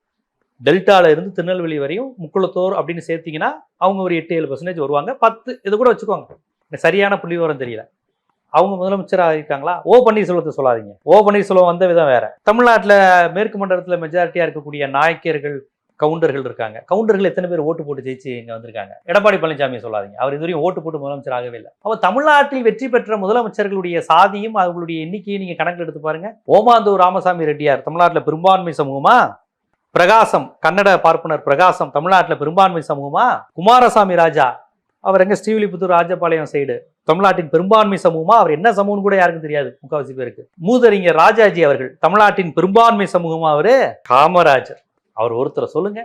டெல்டால இருந்து திருநெல்வேலி வரையும் முக்குளத்தோர் அப்படின்னு சேர்த்தீங்கன்னா அவங்க ஒரு 8-7% வருவாங்க. 10 இது கூட வச்சுக்கோங்க, சரியான புள்ளி விவரம் தெரியல. அவங்க முதலமைச்சராக இருக்காங்களா? ஓ பன்னீர்செல்வத்தை சொல்லாதீங்க. ஓ பன்னீர்செல்வம் வந்த விதம் வேற. தமிழ்நாட்டில் மேற்கு மண்டலத்தில் மெஜாரிட்டியா இருக்கக்கூடிய நாயக்கர்கள் கவுண்டர்கள் இருக்காங்க. கவுண்டர்கள் எத்தனை பேர் ஓட்டு போட்டு ஜெயிச்சு இங்க வந்திருக்காங்க? எடப்பாடி பழனிசாமியை சொல்லாதீங்க, அவர் இதுவரையும் ஓட்டு போட்டு முதலமைச்சர் ஆகவே இல்லை. அப்ப தமிழ்நாட்டில் வெற்றி பெற்ற முதலமைச்சர்களுடைய சாதியும் அவர்களுடைய எண்ணிக்கையை நீங்க கணக்கில் எடுத்து பாருங்க. ஓமாந்தூர் ராமசாமி ரெட்டியார் தமிழ்நாட்டில் பெரும்பான்மை சமூகமா? பிரகாசம் கன்னட பார்ப்பனர் பிரகாசம் தமிழ்நாட்டில் பெரும்பான்மை சமூகமா? குமாரசாமி ராஜா அவர் எங்க ஸ்ரீவில்லிபுத்தூர் ராஜபாளையம் சைடு தமிழ்நாட்டின் பெரும்பான்மை சமூகமா? அவர் என்ன சமூகம் கூட யாருக்கும் தெரியாது முக்காவாசி பேருக்கு. மூதறிஞர் ராஜாஜி அவர்கள் தமிழ்நாட்டின் பெரும்பான்மை சமூகமா? அவரு காமராஜர் அவர் ஒருத்தரை சொல்லுங்க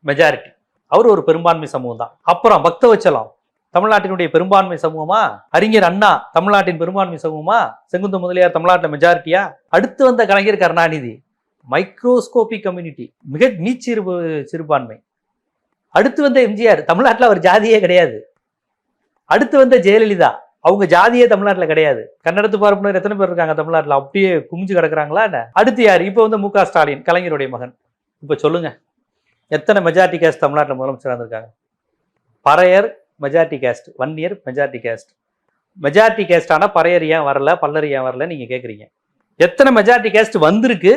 மெஜாரிட்டி, அவர் ஒரு பெரும்பான்மை சமூகம் தான். அப்புறம் பக்தவச்சலம் தமிழ்நாட்டினுடைய பெரும்பான்மை சமூகமா? அறிஞர் அண்ணா தமிழ்நாட்டின் பெரும்பான்மை சமூகமா? செங்குந்த முதலியார் தமிழ்நாட்டில் மெஜாரிட்டியா? அடுத்து வந்த கலைஞர் கருணாநிதி மைக்ரோஸ்கோபிக் கம்யூனிட்டி, மிக சிறுபான்மை. அடுத்து வந்த எம்ஜிஆர் தமிழ்நாட்டில் அவர் ஜாதியே கிடையாது. அடுத்து வந்த ஜெயலலிதா அவங்க ஜாதியே தமிழ்நாட்டில் கிடையாது. கன்னடத்து பார்ப்பனர் எத்தனை பேர் இருக்காங்க தமிழ்நாட்டில்? அப்படியே குமிஞ்சு கிடக்குறாங்களா என்ன? அடுத்து யார்? இப்போ வந்து மு க ஸ்டாலின் கலைஞருடைய மகன். இப்போ சொல்லுங்க, எத்தனை மெஜாரிட்டி கேஸ்ட் தமிழ்நாட்டில் முதலமைச்சராக இருந்திருக்காங்க? Paraiyar majority caste, Vanniyar majority caste. Majority caste ஆனால் பறையர் ஏன் வரல, பல்லர் ஏன் வரல நீங்க கேட்குறீங்க. எத்தனை மெஜாரிட்டி கேஸ்ட் வந்திருக்கு,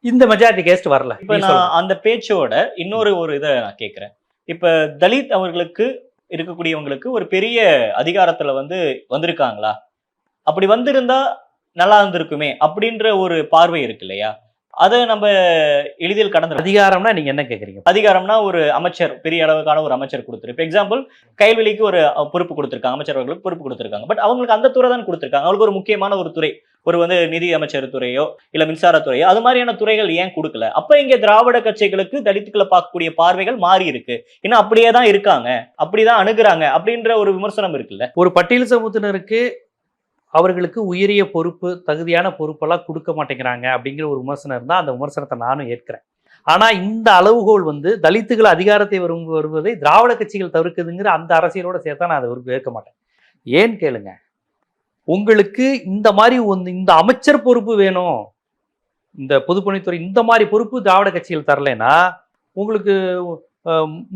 இந்த மெஜாரிட்டி கேஸ்ட் வரல? இப்போ நான் அந்த பேச்சோட இன்னொரு இதை நான் கேட்குறேன். இப்போ தலித் அவர்களுக்கு இருக்கக்கூடியவங்களுக்கு ஒரு பெரிய அதிகாரத்துல வந்திருக்காங்களா? அப்படி வந்திருந்தா நல்லா இருந்திருக்குமே அப்படின்ற ஒரு பார்வை இருக்கு இல்லையா? அதை நம்ம எளிதில் கடந்து. அதிகாரம்னா நீங்க என்ன கேட்குறீங்க? அதிகாரம்னா ஒரு அமைச்சர், பெரிய அளவுக்கான ஒரு அமைச்சர் கொடுத்துரு. இப்போ எக்ஸாம்பிள் கைவெளிக்கு ஒரு பொறுப்பு கொடுத்துருக்காங்க, அமைச்சர்களுக்கு பொறுப்பு கொடுத்துருக்காங்க. பட் அவங்களுக்கு அந்த துறை தான் கொடுத்துருக்காங்க. அவங்களுக்கு ஒரு முக்கியமான ஒரு துறை, ஒரு நிதி அமைச்சர் துறையோ இல்ல மின்சாரத்துறையோ, அது மாதிரியான துறைகள் ஏன் கொடுக்கல? அப்ப இங்க திராவிட கட்சிகளுக்கு தலித்துக்களை பார்க்கக்கூடிய பார்வைகள் மாறி இருக்கு. ஏன்னா அப்படியே தான் இருக்காங்க, அப்படிதான் அணுகுறாங்க அப்படின்ற ஒரு விமர்சனம் இருக்குல்ல. ஒரு பட்டியல் சமூகத்தினருக்கு அவர்களுக்கு உயரிய பொறுப்பு, தகுதியான பொறுப்பெல்லாம் கொடுக்க மாட்டேங்கிறாங்க அப்படிங்கிற ஒரு விமர்சனம் இருந்தால் அந்த விமர்சனத்தை நானும் ஏற்கிறேன். ஆனால் இந்த அளவுகோல் தலித்துகள் அதிகாரத்தை வருவதை திராவிட கட்சிகள் தவிர்க்குதுங்கிற அந்த அரசியலோட சேர்த்தா நான் அதை ஏற்க மாட்டேன். ஏன்னு கேளுங்க, உங்களுக்கு இந்த மாதிரி இந்த அமைச்சர் பொறுப்பு வேணும், இந்த பொதுப்பணித்துறை இந்த மாதிரி பொறுப்பு திராவிட கட்சிகள் தரலைன்னா, உங்களுக்கு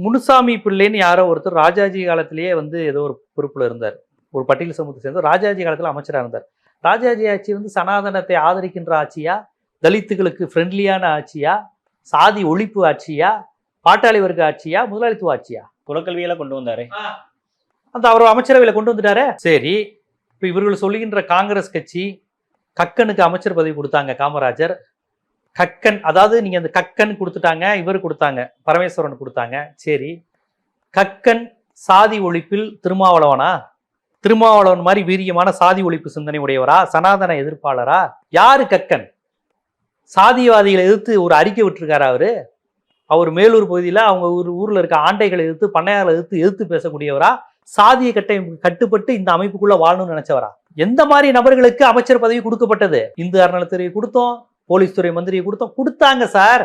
முனுசாமி பிள்ளைன்னு யாரோ ஒருத்தர் ராஜாஜி காலத்திலேயே ஏதோ ஒரு பொறுப்புல இருந்தார், ஒரு பட்டியல் சமூகத்தை சேர்ந்து ராஜாஜி காலத்தில் அமைச்சராக இருந்தார். ராஜாஜி ஆட்சி சனாதனத்தை ஆதரிக்கின்ற ஆட்சியா, தலித்துகளுக்கு ஃப்ரெண்ட்லியான ஆட்சியா, சாதி ஒழிப்பு ஆட்சியா, பாட்டாளி வர்க்க ஆட்சியா, முதலாளித்துவ ஆட்சியா? குலக்கல்வியில கொண்டு வந்தாரு, அந்த அவர் அமைச்சரவையில் கொண்டு வந்துட்டாரு. சரி, இப்போ இவர்கள் சொல்லுகின்ற காங்கிரஸ் கட்சி கக்கனுக்கு அமைச்சர் பதவி கொடுத்தாங்க காமராஜர், கக்கன், அதாவது நீங்க அந்த கக்கன் கொடுத்துட்டாங்க, இவர் கொடுத்தாங்க, பரமேஸ்வரன் கொடுத்தாங்க. சரி, கக்கன் சாதி ஒழிப்பில் திருமாவளவனா? திருமாவளவன் மாதிரி வீரியமான சாதி ஒழிப்பு சிந்தனை உடையவரா? சனாதன எதிர்ப்பாளரா? யாரு கக்கன்? சாதிவாதிகளை எதிர்த்து ஒரு அறிக்கை விட்டுருக்காரு அவரு. அவர் மேலூர் பகுதியில் அவங்க ஊர்ல இருக்க ஆண்டைகளை எதிர்த்து, பண்ணையாளர்களை எதிர்த்து பேசக்கூடியவரா? சாதிய கட்டுப்பட்டு இந்த அமைப்புக்குள்ள வாழணும்னு நினைச்சவரா? எந்த மாதிரி நபர்களுக்கு அமைச்சர் பதவி கொடுக்கப்பட்டது? இந்து அறநிலைத்துறையை கொடுத்தோம், போலீஸ் துறை மந்திரியை கொடுத்தோம், கொடுத்தாங்க சார்.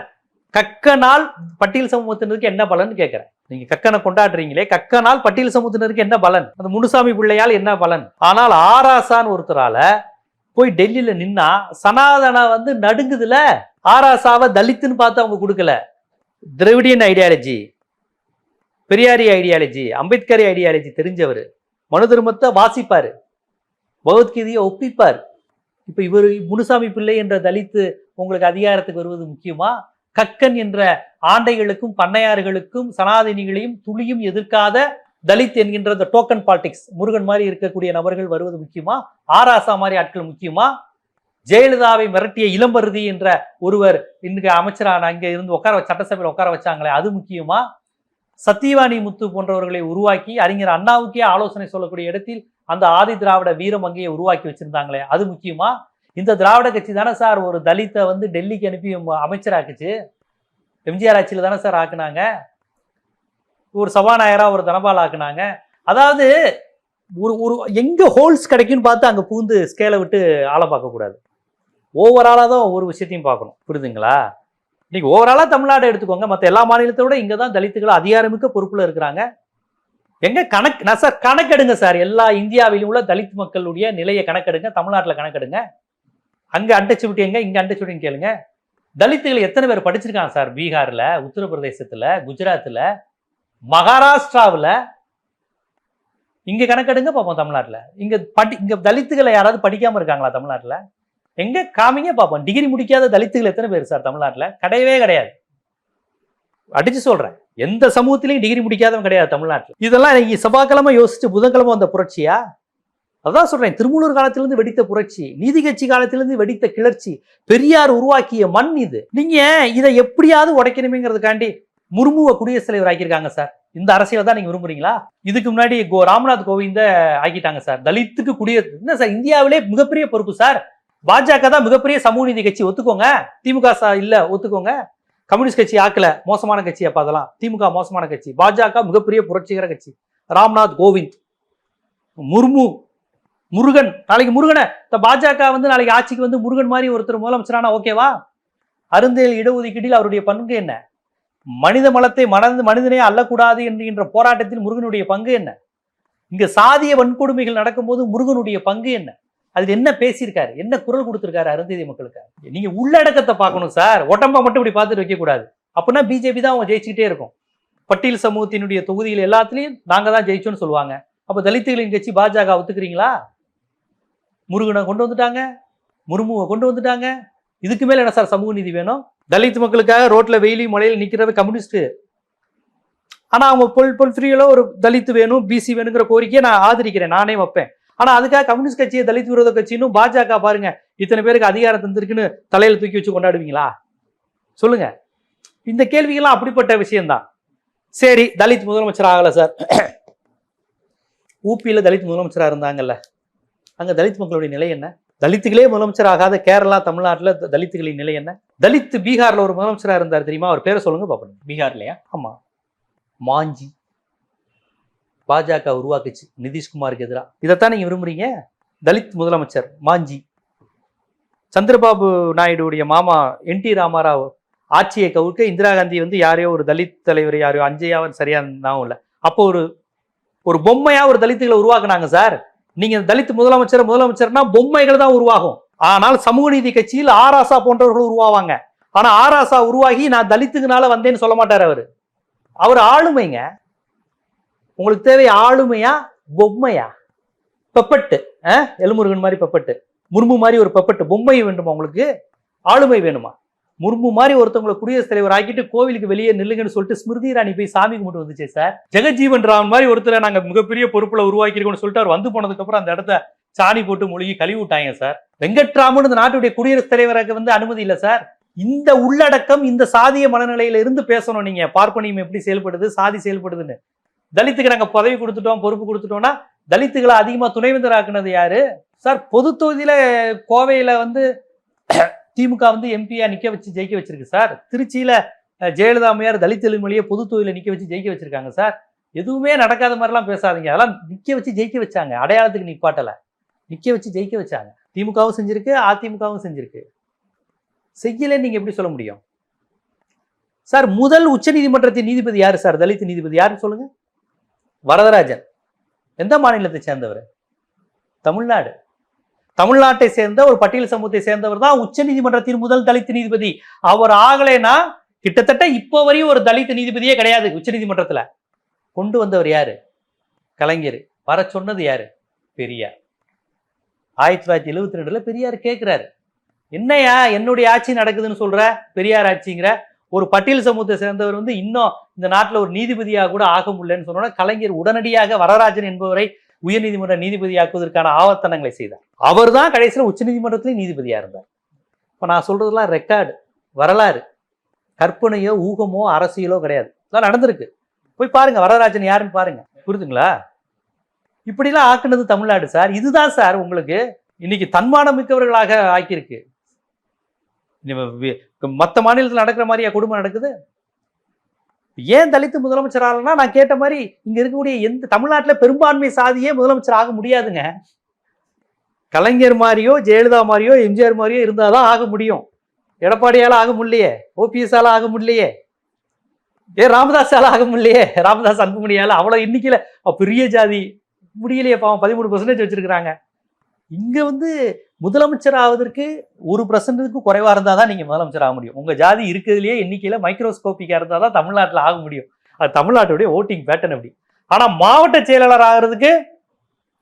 கக்கனால் பட்டியல் சமூகத்தினருக்கு என்ன பலன் கேட்கிறேன். நீங்க கக்கனை கொண்டாடுறீங்களே, கக்கனால் பட்டியல் சமூகத்தினருக்கு என்ன பலன்? அந்த முனுசாமி பிள்ளையால் என்ன பலன்? ஆனால் ஆராசான் ஒருத்தரால போய் டெல்லியில நின்னா சனாதன நடுங்குதுல. ஆராசாவை தலித்துன்னு பார்த்து அவங்க கொடுக்கல. திராவிடியன் ஐடியாலஜி, பெரியாரி ஐடியாலஜி, அம்பேத்கரி ஐடியாலஜி தெரிஞ்சவர், மனு தர்மத்தை வாசிப்பாரு, பகவத்கீதையை ஒப்பிப்பார். இப்ப இவர் முனுசாமி பிள்ளை என்ற தலித்து உங்களுக்கு அதிகாரத்துக்கு வருவது முக்கியமா? கக்கன் என்ற ஆண்டைகளுக்கும் பண்ணையாறுகளுக்கும் சனாதனிகளையும் துளியும் எதிர்க்காத தலித் என்கின்ற இந்த டோக்கன் பாலிடிக்ஸ் முருகன் மாதிரி இருக்கக்கூடிய நபர்கள் வருவது முக்கியமா? ஆராசா மாதிரி ஆட்கள் முக்கியமா? ஜெயலலிதாவை மிரட்டிய இளம்பருதி என்ற ஒருவர் இன்னைக்கு அமைச்சரான அங்கே இருந்து சட்டசபையில் உட்கார வச்சாங்களே, அது முக்கியமா? சத்தியவாணி முத்து போன்றவர்களை உருவாக்கி அறிஞர் அண்ணாவுக்கே ஆலோசனை சொல்லக்கூடிய இடத்தில் அந்த ஆதி திராவிட வீரம் அங்கேயே உருவாக்கி வச்சிருந்தாங்களே, அது முக்கியமா? இந்த திராவிட கட்சி தானே சார் ஒரு தலித்தை டெல்லிக்கு அனுப்பி அமைச்சராக்குச்சு. எம்ஜிஆர் ஆட்சியில் தானே சார் ஆக்குனாங்க. ஒரு சபாநாயகரா ஒரு தனபால் ஆக்குனாங்க. அதாவது ஒரு எங்க ஹோல்ஸ் கிடைக்குன்னு பார்த்து அங்க பூந்து ஸ்கேலை விட்டு ஆளை பார்க்கக்கூடாது. ஓவராலா தான் ஒவ்வொரு விஷயத்தையும் பார்க்கணும். புரியுதுங்களா? இன்னைக்கு ஓவராலா தமிழ்நாடு எடுத்துக்கோங்க, மற்ற எல்லா மாநிலத்தை விட இங்க தான் தலித்துகள் அதிகாரமிக்க பொறுப்புல இருக்கிறாங்க. எங்க நான் சார் கணக்கெடுங்க சார், எல்லா இந்தியாவிலும் உள்ள தலித் மக்களுடைய நிலையை கணக்கெடுங்க, தமிழ்நாட்டில் கணக்கெடுங்க. அங்க அண்டச்சுவிட்டி எங்க, இங்க அண்டச்சுவிட்டின்னு கேளுங்க. தலித்துகள் எத்தனை பேர் படிச்சிருக்காங்க சார்? பீகார்ல, உத்தரப்பிரதேசத்துல, குஜராத்ல, மகாராஷ்டிராவில். இங்க கணக்கெடுங்க பார்ப்போம் தமிழ்நாட்டில். இங்க தலித்துகளை யாராவது படிக்காம இருக்காங்களா தமிழ்நாட்டில்? எங்க காமிங்க பார்ப்போம். டிகிரி முடிக்காத தலித்துகள் எத்தனை பேர் சார் தமிழ்நாட்டில்? கிடையவே கிடையாது. அடிச்சு சொல்றேன், எந்த சமூகத்திலையும் டிகிரி முடிக்காதவன் கிடையாது தமிழ்நாட்டில். இதெல்லாம் இன்னைக்கு செவ்வாய்க்கிழமை யோசிச்சு புதன்கிழமை வந்த புரட்சியா? அதான் சொல்றேன், திருமூலூர் காலத்திலிருந்து வெடித்த புரட்சி, நீதி கட்சி காலத்திலிருந்து வெடித்த கிளர்ச்சி, பெரியார் உருவாக்கிய மண் இது. நீங்க இதை எப்படியாவது உடைக்கணுமேங்கிறதுக்காண்டி முர்முவை குடியரசுத் தலைவர் ஆக்கியிருக்காங்க சார். இந்த அரசியல் தான் நீங்க விரும்புறீங்களா? இதுக்கு முன்னாடி ராம்நாத் கோவிந்த ஆக்கிட்டாங்க சார். தலித்துக்கு குடியரசு என்ன சார்? இந்தியாவிலே மிகப்பெரிய பொறுப்பு சார். பாஜக தான் மிகப்பெரிய சமூக நீதி கட்சி, ஒத்துக்கோங்க. திமுக இல்ல, ஒத்துக்கோங்க. கம்யூனிஸ்ட் கட்சி ஆக்கல, மோசமான கட்சி. அப்ப அதெல்லாம் திமுக மோசமான கட்சி, பாஜக மிகப்பெரிய புரட்சிகர கட்சி. ராம்நாத் கோவிந்த், முர்மு, முருகன். நாளைக்கு முருகனை பாஜக நாளைக்கு ஆட்சிக்கு முருகன் மாதிரி ஒருத்தர் முதலமைச்சரானா ஓகேவா? அருந்தியல் இடஒதுக்கீட்டில் அவருடைய பங்கு என்ன? மனித மலத்தை மனிதனே அல்லக்கூடாது என்கின்ற போராட்டத்தில் முருகனுடைய பங்கு என்ன? இங்க சாதிய வன்கொடுமைகள் நடக்கும்போது முருகனுடைய பங்கு என்ன? அதுல என்ன பேசியிருக்காரு, என்ன குரல் கொடுத்திருக்காரு அருந்ததி மக்களுக்கு? நீங்க உள்ளடக்கத்தை பார்க்கணும் சார், உடம்ப மட்டும் இப்படி பார்த்துட்டு வைக்க கூடாது. அப்படின்னா பிஜேபி தான் அவங்க ஜெயிச்சுக்கிட்டே இருக்கும். பட்டியல் சமூகத்தினுடைய தொகுதியில் எல்லாத்துலயும் நாங்க தான் ஜெயிச்சோன்னு சொல்லுவாங்க. அப்ப தலித்துகளின் கட்சி பாஜக ஒத்துக்கிறீங்களா? முருகனை கொண்டு வந்துட்டாங்க, முர்முவை கொண்டு வந்துட்டாங்க. இதுக்கு மேல என்ன சார் சமூக நீதி வேணும்? தலித் மக்களுக்காக ரோட்ல வெயிலி மலையில் நிக்கிறது கம்யூனிஸ்ட். ஆனா அவங்க பொல் ஃப்ரீல ஒரு தலித் வேணும், பிசி வேணுங்கிற கோரிக்கையை நான் ஆதரிக்கிறேன், நானே வைப்பேன். ஆனா அதுக்காக கம்யூனிஸ்ட் கட்சியை தலித் விரோத கட்சின்னு பாஜக பாருங்க இத்தனை பேருக்கு அதிகாரம் தந்திருக்குன்னு தலையில தூக்கி வச்சு கொண்டாடுவீங்களா? சொல்லுங்க. இந்த கேள்விகள்லாம் அப்படிப்பட்ட விஷயம்தான். சரி, தலித் முதலமைச்சர் ஆகல சார். ஊபியில தலித் முதலமைச்சரா இருந்தாங்கல்ல, அங்க தலித் மக்களுடைய நிலை என்ன? தலித்துகளே முதலமைச்சர் ஆகாத கேரளா, தமிழ்நாட்டில் தலித்துகளின் நிலை என்ன? தலித் பீகார்ல ஒரு முதலமைச்சரா இருந்தார் தெரியுமா? அவர் பேரை சொல்லுங்க பாப்போம். பீகார்லயா? ஆமா, மாஞ்சி. பாஜக உருவாக்குச்சு நிதிஷ்குமாருக்கு எதிராக. இதைத்தான் நீங்க விரும்புறீங்க? தலித் முதலமைச்சர் மாஞ்சி. சந்திரபாபு நாயுடுடைய மாமா என்.டி. ராமாராவ் ஆட்சியை கவுக்க இந்திரா காந்தி யாரையோ ஒரு தலித் தலைவர், யாரையோ அஞ்சையாவும் சரியா ஞாபகம் இல்லை, அப்போ ஒரு பொம்மையா ஒரு தலித்துகளை உருவாக்குனாங்க சார். நீங்க தலித் முதலமைச்சர்னா பொம்மைகள் தான் உருவாகும். ஆனால் சமூக நீதி கட்சியில் ஆராசா போன்றவர்கள் உருவாவாங்க. ஆனா ஆராசா உருவாகி நான் தலித்துக்குனால வந்தேன்னு சொல்ல மாட்டார். அவர் ஆளுமைங்க. உங்களுக்கு தேவை ஆளுமையா பொம்மையா? பெப்பட்டு, எலுமுருகன் மாதிரி பெப்பட்டு, முர்மு மாதிரி ஒரு பெப்பட்டு பொம்மை வேண்டுமா உங்களுக்கு? ஆளுமை வேணுமா? முர்மு மாதிரி ஒருத்தவங்களை குடியரசுத் தலைவர் ஆக்கிட்டு கோவிலுக்கு வெளியே நில்லுங்கன்னு சொல்லிட்டு ஸ்மிருதி இராணி போய் சாமி கும்பிட்டு வந்துச்சே சார். ஜெகஜீவன் ராம் மாதிரி ஒருத்தரை நாங்க மிகப்பெரிய பொறுப்புல உருவாக்கிருக்கோம்னு சொல்லிட்டு அவர் வந்து போனதுக்கு அப்புறம் அந்த இடத்த சாணி போட்டு மூழ்கி கழுவி விட்டாங்க சார். வெங்கட்ராமன் இந்த நாட்டுடைய குடியரசுத் தலைவருக்கு அனுமதி இல்லை சார். இந்த உள்ளடக்கம் இந்த சாதிய மனநிலையில இருந்து பேசணும். நீங்க பார்ப்பனியம் எப்படி செயல்படுது, சாதி செயல்படுதுன்னு. தலித்துக்கு நாங்க பதவி கொடுத்துட்டோம், பொறுப்பு கொடுத்துட்டோம்னா தலித்துகளை அதிகமா துணைவேந்தர் ஆக்குனது யாரு சார்? பொது தொகுதியில கோவையில வந்து திமுக வந்து எம்பியா நிக்க வச்சு ஜெயிக்க வச்சிருக்கு சார். திருச்சியில ஜெயலலிதா அம்மையார் தலித் எழில்மொழியை பொது தொகுதியில நிக்க வச்சு ஜெயிக்க வச்சிருக்காங்க சார். எதுவுமே நடக்காத மாதிரிலாம் பேசாதீங்க. அதெல்லாம் நிக்க வச்சு ஜெயிக்க வச்சாங்க. அடையாளத்துக்கு நிப்பாட்டல, நிக்க வச்சு ஜெயிக்க வச்சாங்க. திமுகவும் செஞ்சிருக்கு, அதிமுகவும் செஞ்சிருக்கு. செய்யலன்னு நீங்க எப்படி சொல்ல முடியும் சார்? முதல் உச்ச நீதிமன்றத்தின் நீதிபதி யாரு சார்? தலித் நீதிபதி யாருன்னு சொல்லுங்க. வரதராஜன். எந்த மாநிலத்தை சேர்ந்தவர்? தமிழ்நாடு. தமிழ்நாட்டை சேர்ந்த ஒரு பட்டியல் சமூகத்தை சேர்ந்தவர் தான் உச்ச நீதிமன்றத்தின் முதல் தலித் நீதிபதி. அவர் ஆகலைன்னா கிட்டத்தட்ட இப்போ வரையும் ஒரு தலித் நீதிபதியே கிடையாது உச்ச நீதிமன்றத்துல. கொண்டு வந்தவர் யாரு? கலைஞர். வர சொன்னது யாரு? பெரியார். 1972 பெரியார் கேட்கிறாரு, என்னையா என்னுடைய ஆட்சி நடக்குதுன்னு சொல்ற, பெரியார் ஆட்சிங்கிற? ஒரு பட்டியல் சமூகத்தை சேர்ந்தவர் வந்து இன்னும் இந்த நாட்டில் ஒரு நீதிபதியாக கூட ஆக முடியலன்னு சொன்னோன்னா கலைஞர் உடனடியாக வரராஜன் என்பவரை உயர்நீதிமன்ற நீதிபதியாக்குவதற்கான ஆவர்த்தனங்களை செய்தார். அவர் தான் கடைசியில் உச்ச நீதிமன்றத்திலேயும் நீதிபதியா இருந்தார். இப்போ நான் சொல்றதெல்லாம் ரெக்கார்டு, வரலாறு, கற்பனையோ ஊகமோ அரசியலோ கிடையாது. இதெல்லாம் நடந்திருக்கு. போய் பாருங்க, வரராஜன் யாருன்னு பாருங்க, புரியுதுங்களா? இப்படிலாம் ஆக்குனது தமிழ்நாடு சார். இதுதான் சார் உங்களுக்கு இன்னைக்கு தன்மானம் மிக்கவர்களாக ஆக்கியிருக்கு. மற்ற மாநிலத்தில் நடக்கிற மாதிரியா குடும்பம் நடக்குது? ஏன் தலித்து முதலமைச்சர் ஆகலன்னா, நான் கேட்ட மாதிரி இங்க இருக்கக்கூடிய எந்த தமிழ்நாட்டில் பெரும்பான்மை சாதியே முதலமைச்சர் ஆக முடியாதுங்க. கலைஞர் மாதிரியோ ஜெயலலிதா மாதிரியோ எம்ஜிஆர் மாதிரியோ இருந்தாதான் ஆக முடியும். எடப்பாடியால ஆக முடியலையே, ஓபிஎஸ்ஆல ஆக முடியலையே, ராமதாஸால ஆக முடியலையே, ராமதாஸ் அன்புமணியால அவ்வளவு எண்ணிக்கையில பெரிய ஜாதி முடியலையே, பாவம் 13% வச்சிருக்கிறாங்க. இங்க வந்து முதலமைச்சர் ஆவதற்கு 1% குறைவா இருந்தால் தான் நீங்க முதலமைச்சர் ஆக முடியும். உங்க ஜாதி இருக்கிறதுலேயே எண்ணிக்கையில மைக்ரோஸ்கோபிக்கா இருந்தால் தான் தமிழ்நாட்டில் ஆக முடியும். அது தமிழ்நாட்டுடைய ஓட்டிங் பேட்டர்ன் அப்படி. ஆனா மாவட்ட செயலாளர் ஆகிறதுக்கு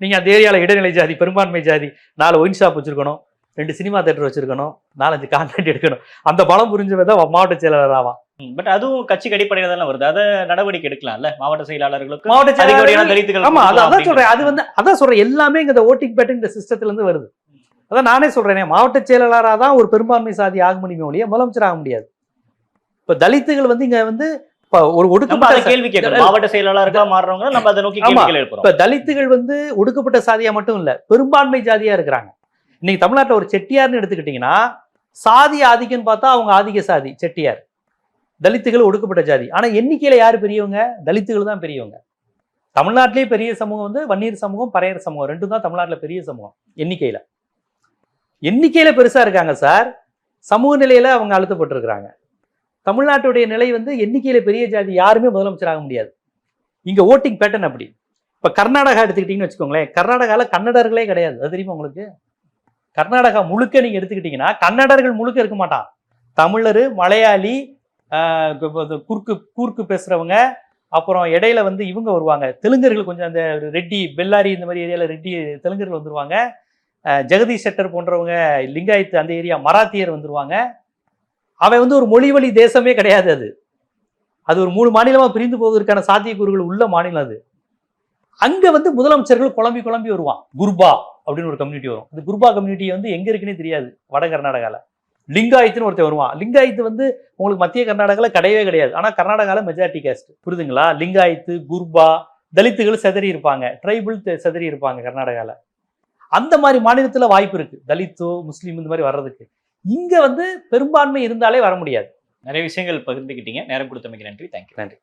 நீங்க அந்த ஏரியாவில் இடைநிலை ஜாதி, பெரும்பான்மை ஜாதி, 4 ஒயின் ஷாப் வச்சிருக்கணும், 2 சினிமா தேட்டர் வச்சிருக்கணும், 4-5 கான்ட்ராக்ட் எடுக்கணும். அந்த பலம் புரிஞ்சவன் தான் மாவட்ட செயலாளர் ஆவான். பட் அதுவும் கட்சிக்கு அடிப்படையில தான் வருது. அதை நடவடிக்கை எடுக்கலாம்ல மாவட்ட செயலாளர்களுக்கு. மாவட்ட செயலாளர்கள் ஆமா, அதான் சொல்றேன். அது வந்து அதான் சொல்றேன், எல்லாமே இந்த ஓட்டிங் பேட்டர்ன் இந்த சிஸ்டத்துல இருந்து வருது. அதான் நானே சொல்றேனே, மாவட்ட செயலாளராக தான் ஒரு பெரும்பான்மை சாதி ஆக முடியுமே ஒழிய முதலமைச்சர் ஆக முடியாது. இப்ப தலித்துகள் வந்து இங்க வந்து ஒரு ஒடுக்கப்பட்ட கேள்வி கேட்கணும். மாவட்ட செயலாளர்களா மாறுறவங்க நம்ம அதை நோக்கி கேள்விகள் எழுப்புறோம். இப்ப தலித்துகள் வந்து ஒடுக்கப்பட்ட சாதியா மட்டும் இல்ல, பெரும்பான்மை ஜாதியா இருக்கிறாங்க. இன்னைக்கு தமிழ்நாட்டில் ஒரு செட்டியார்னு எடுத்துக்கிட்டீங்கன்னா, சாதி ஆதிக்கம்னு பார்த்தா அவங்க ஆதிக்க சாதி செட்டியார், தலித்துகள் ஒடுக்கப்பட்ட ஜாதி. ஆனா எண்ணிக்கையில யாரு பெரியவங்க? தலித்துகள் தான் பெரியவங்க. தமிழ்நாட்டிலேயே பெரிய சமூகம் வந்து வன்னியர் சமூகம், பறையர் சமூகம், ரெண்டும் தான் தமிழ்நாட்டில் பெரிய சமூகம். எண்ணிக்கையில பெருசா இருக்காங்க சார். சமூக நிலையில அவங்க அழுத்தப்பட்டு இருக்கிறாங்க. தமிழ்நாட்டுடைய நிலை வந்து எண்ணிக்கையில பெரிய ஜாதி யாருமே முதலமைச்சர் ஆக முடியாது. இங்க ஓட்டிங் பேட்டர்ன் அப்படி. இப்ப கர்நாடகா எடுத்துக்கிட்டீங்கன்னு வச்சுக்கோங்களேன், கர்நாடகால கன்னடர்களே கிடையாது. அது தெரியுமா உங்களுக்கு? கர்நாடகா முழுக்க நீங்க எடுத்துக்கிட்டீங்கன்னா கன்னடர்கள் முழுக்க இருக்க மாட்டான். தமிழர், மலையாளி, கூர்க்கு பேசுறவங்க, அப்புறம் இடையில வந்து இவங்க வருவாங்க, தெலுங்கர்கள், கொஞ்சம் அந்த ரெட்டி, பெல்லாரி இந்த மாதிரி ஏரியால ரெட்டி தெலுங்கர்கள் வந்துருவாங்க. ஜெகதீஷ் ஷெட்டர் போன்றவங்க, லிங்காயத்து அந்த ஏரியா மராத்தியர் வந்துருவாங்க. அவன் வந்து ஒரு மொழிவழி தேசமே கிடையாது. அது ஒரு 3 மாநிலமா பிரிந்து போவதற்கான சாத்தியக்கூறுகள் உள்ள மாநிலம் அது. அங்க வந்து முதலமைச்சர்கள் குழம்பி வருவான். குர்பா அப்படின்னு ஒரு கம்யூனிட்டி வரும். இந்த குர்பா கம்யூனிட்டி வந்து எங்க இருக்குன்னே தெரியாது வட கர்நாடகால. லிங்காயத்துன்னு ஒருத்தர் வருவான். லிங்காயத்து வந்து உங்களுக்கு மத்திய கர்நாடகால கிடையவே கிடையாது. ஆனா கர்நாடகால மெஜாரிட்டி கேஸ்ட், புரியுதுங்களா? லிங்காயத்து, குர்பா, தலித்துகள் செதறி இருப்பாங்க, ட்ரைபிள் செதறி இருப்பாங்க கர்நாடகால. அந்த மாதிரி மாநிலத்துல வாய்ப்பு இருக்கு தலித்தோ முஸ்லீம் இந்த மாதிரி வர்றதுக்கு. இங்க வந்து பெரும்பான்மை இருந்தாலே வர முடியாது. நிறைய விஷயங்கள் பகிர்ந்துக்கிட்டீங்க. நேரம் கொடுத்தமைக்கு நன்றி. தேங்க்யூ. நன்றி.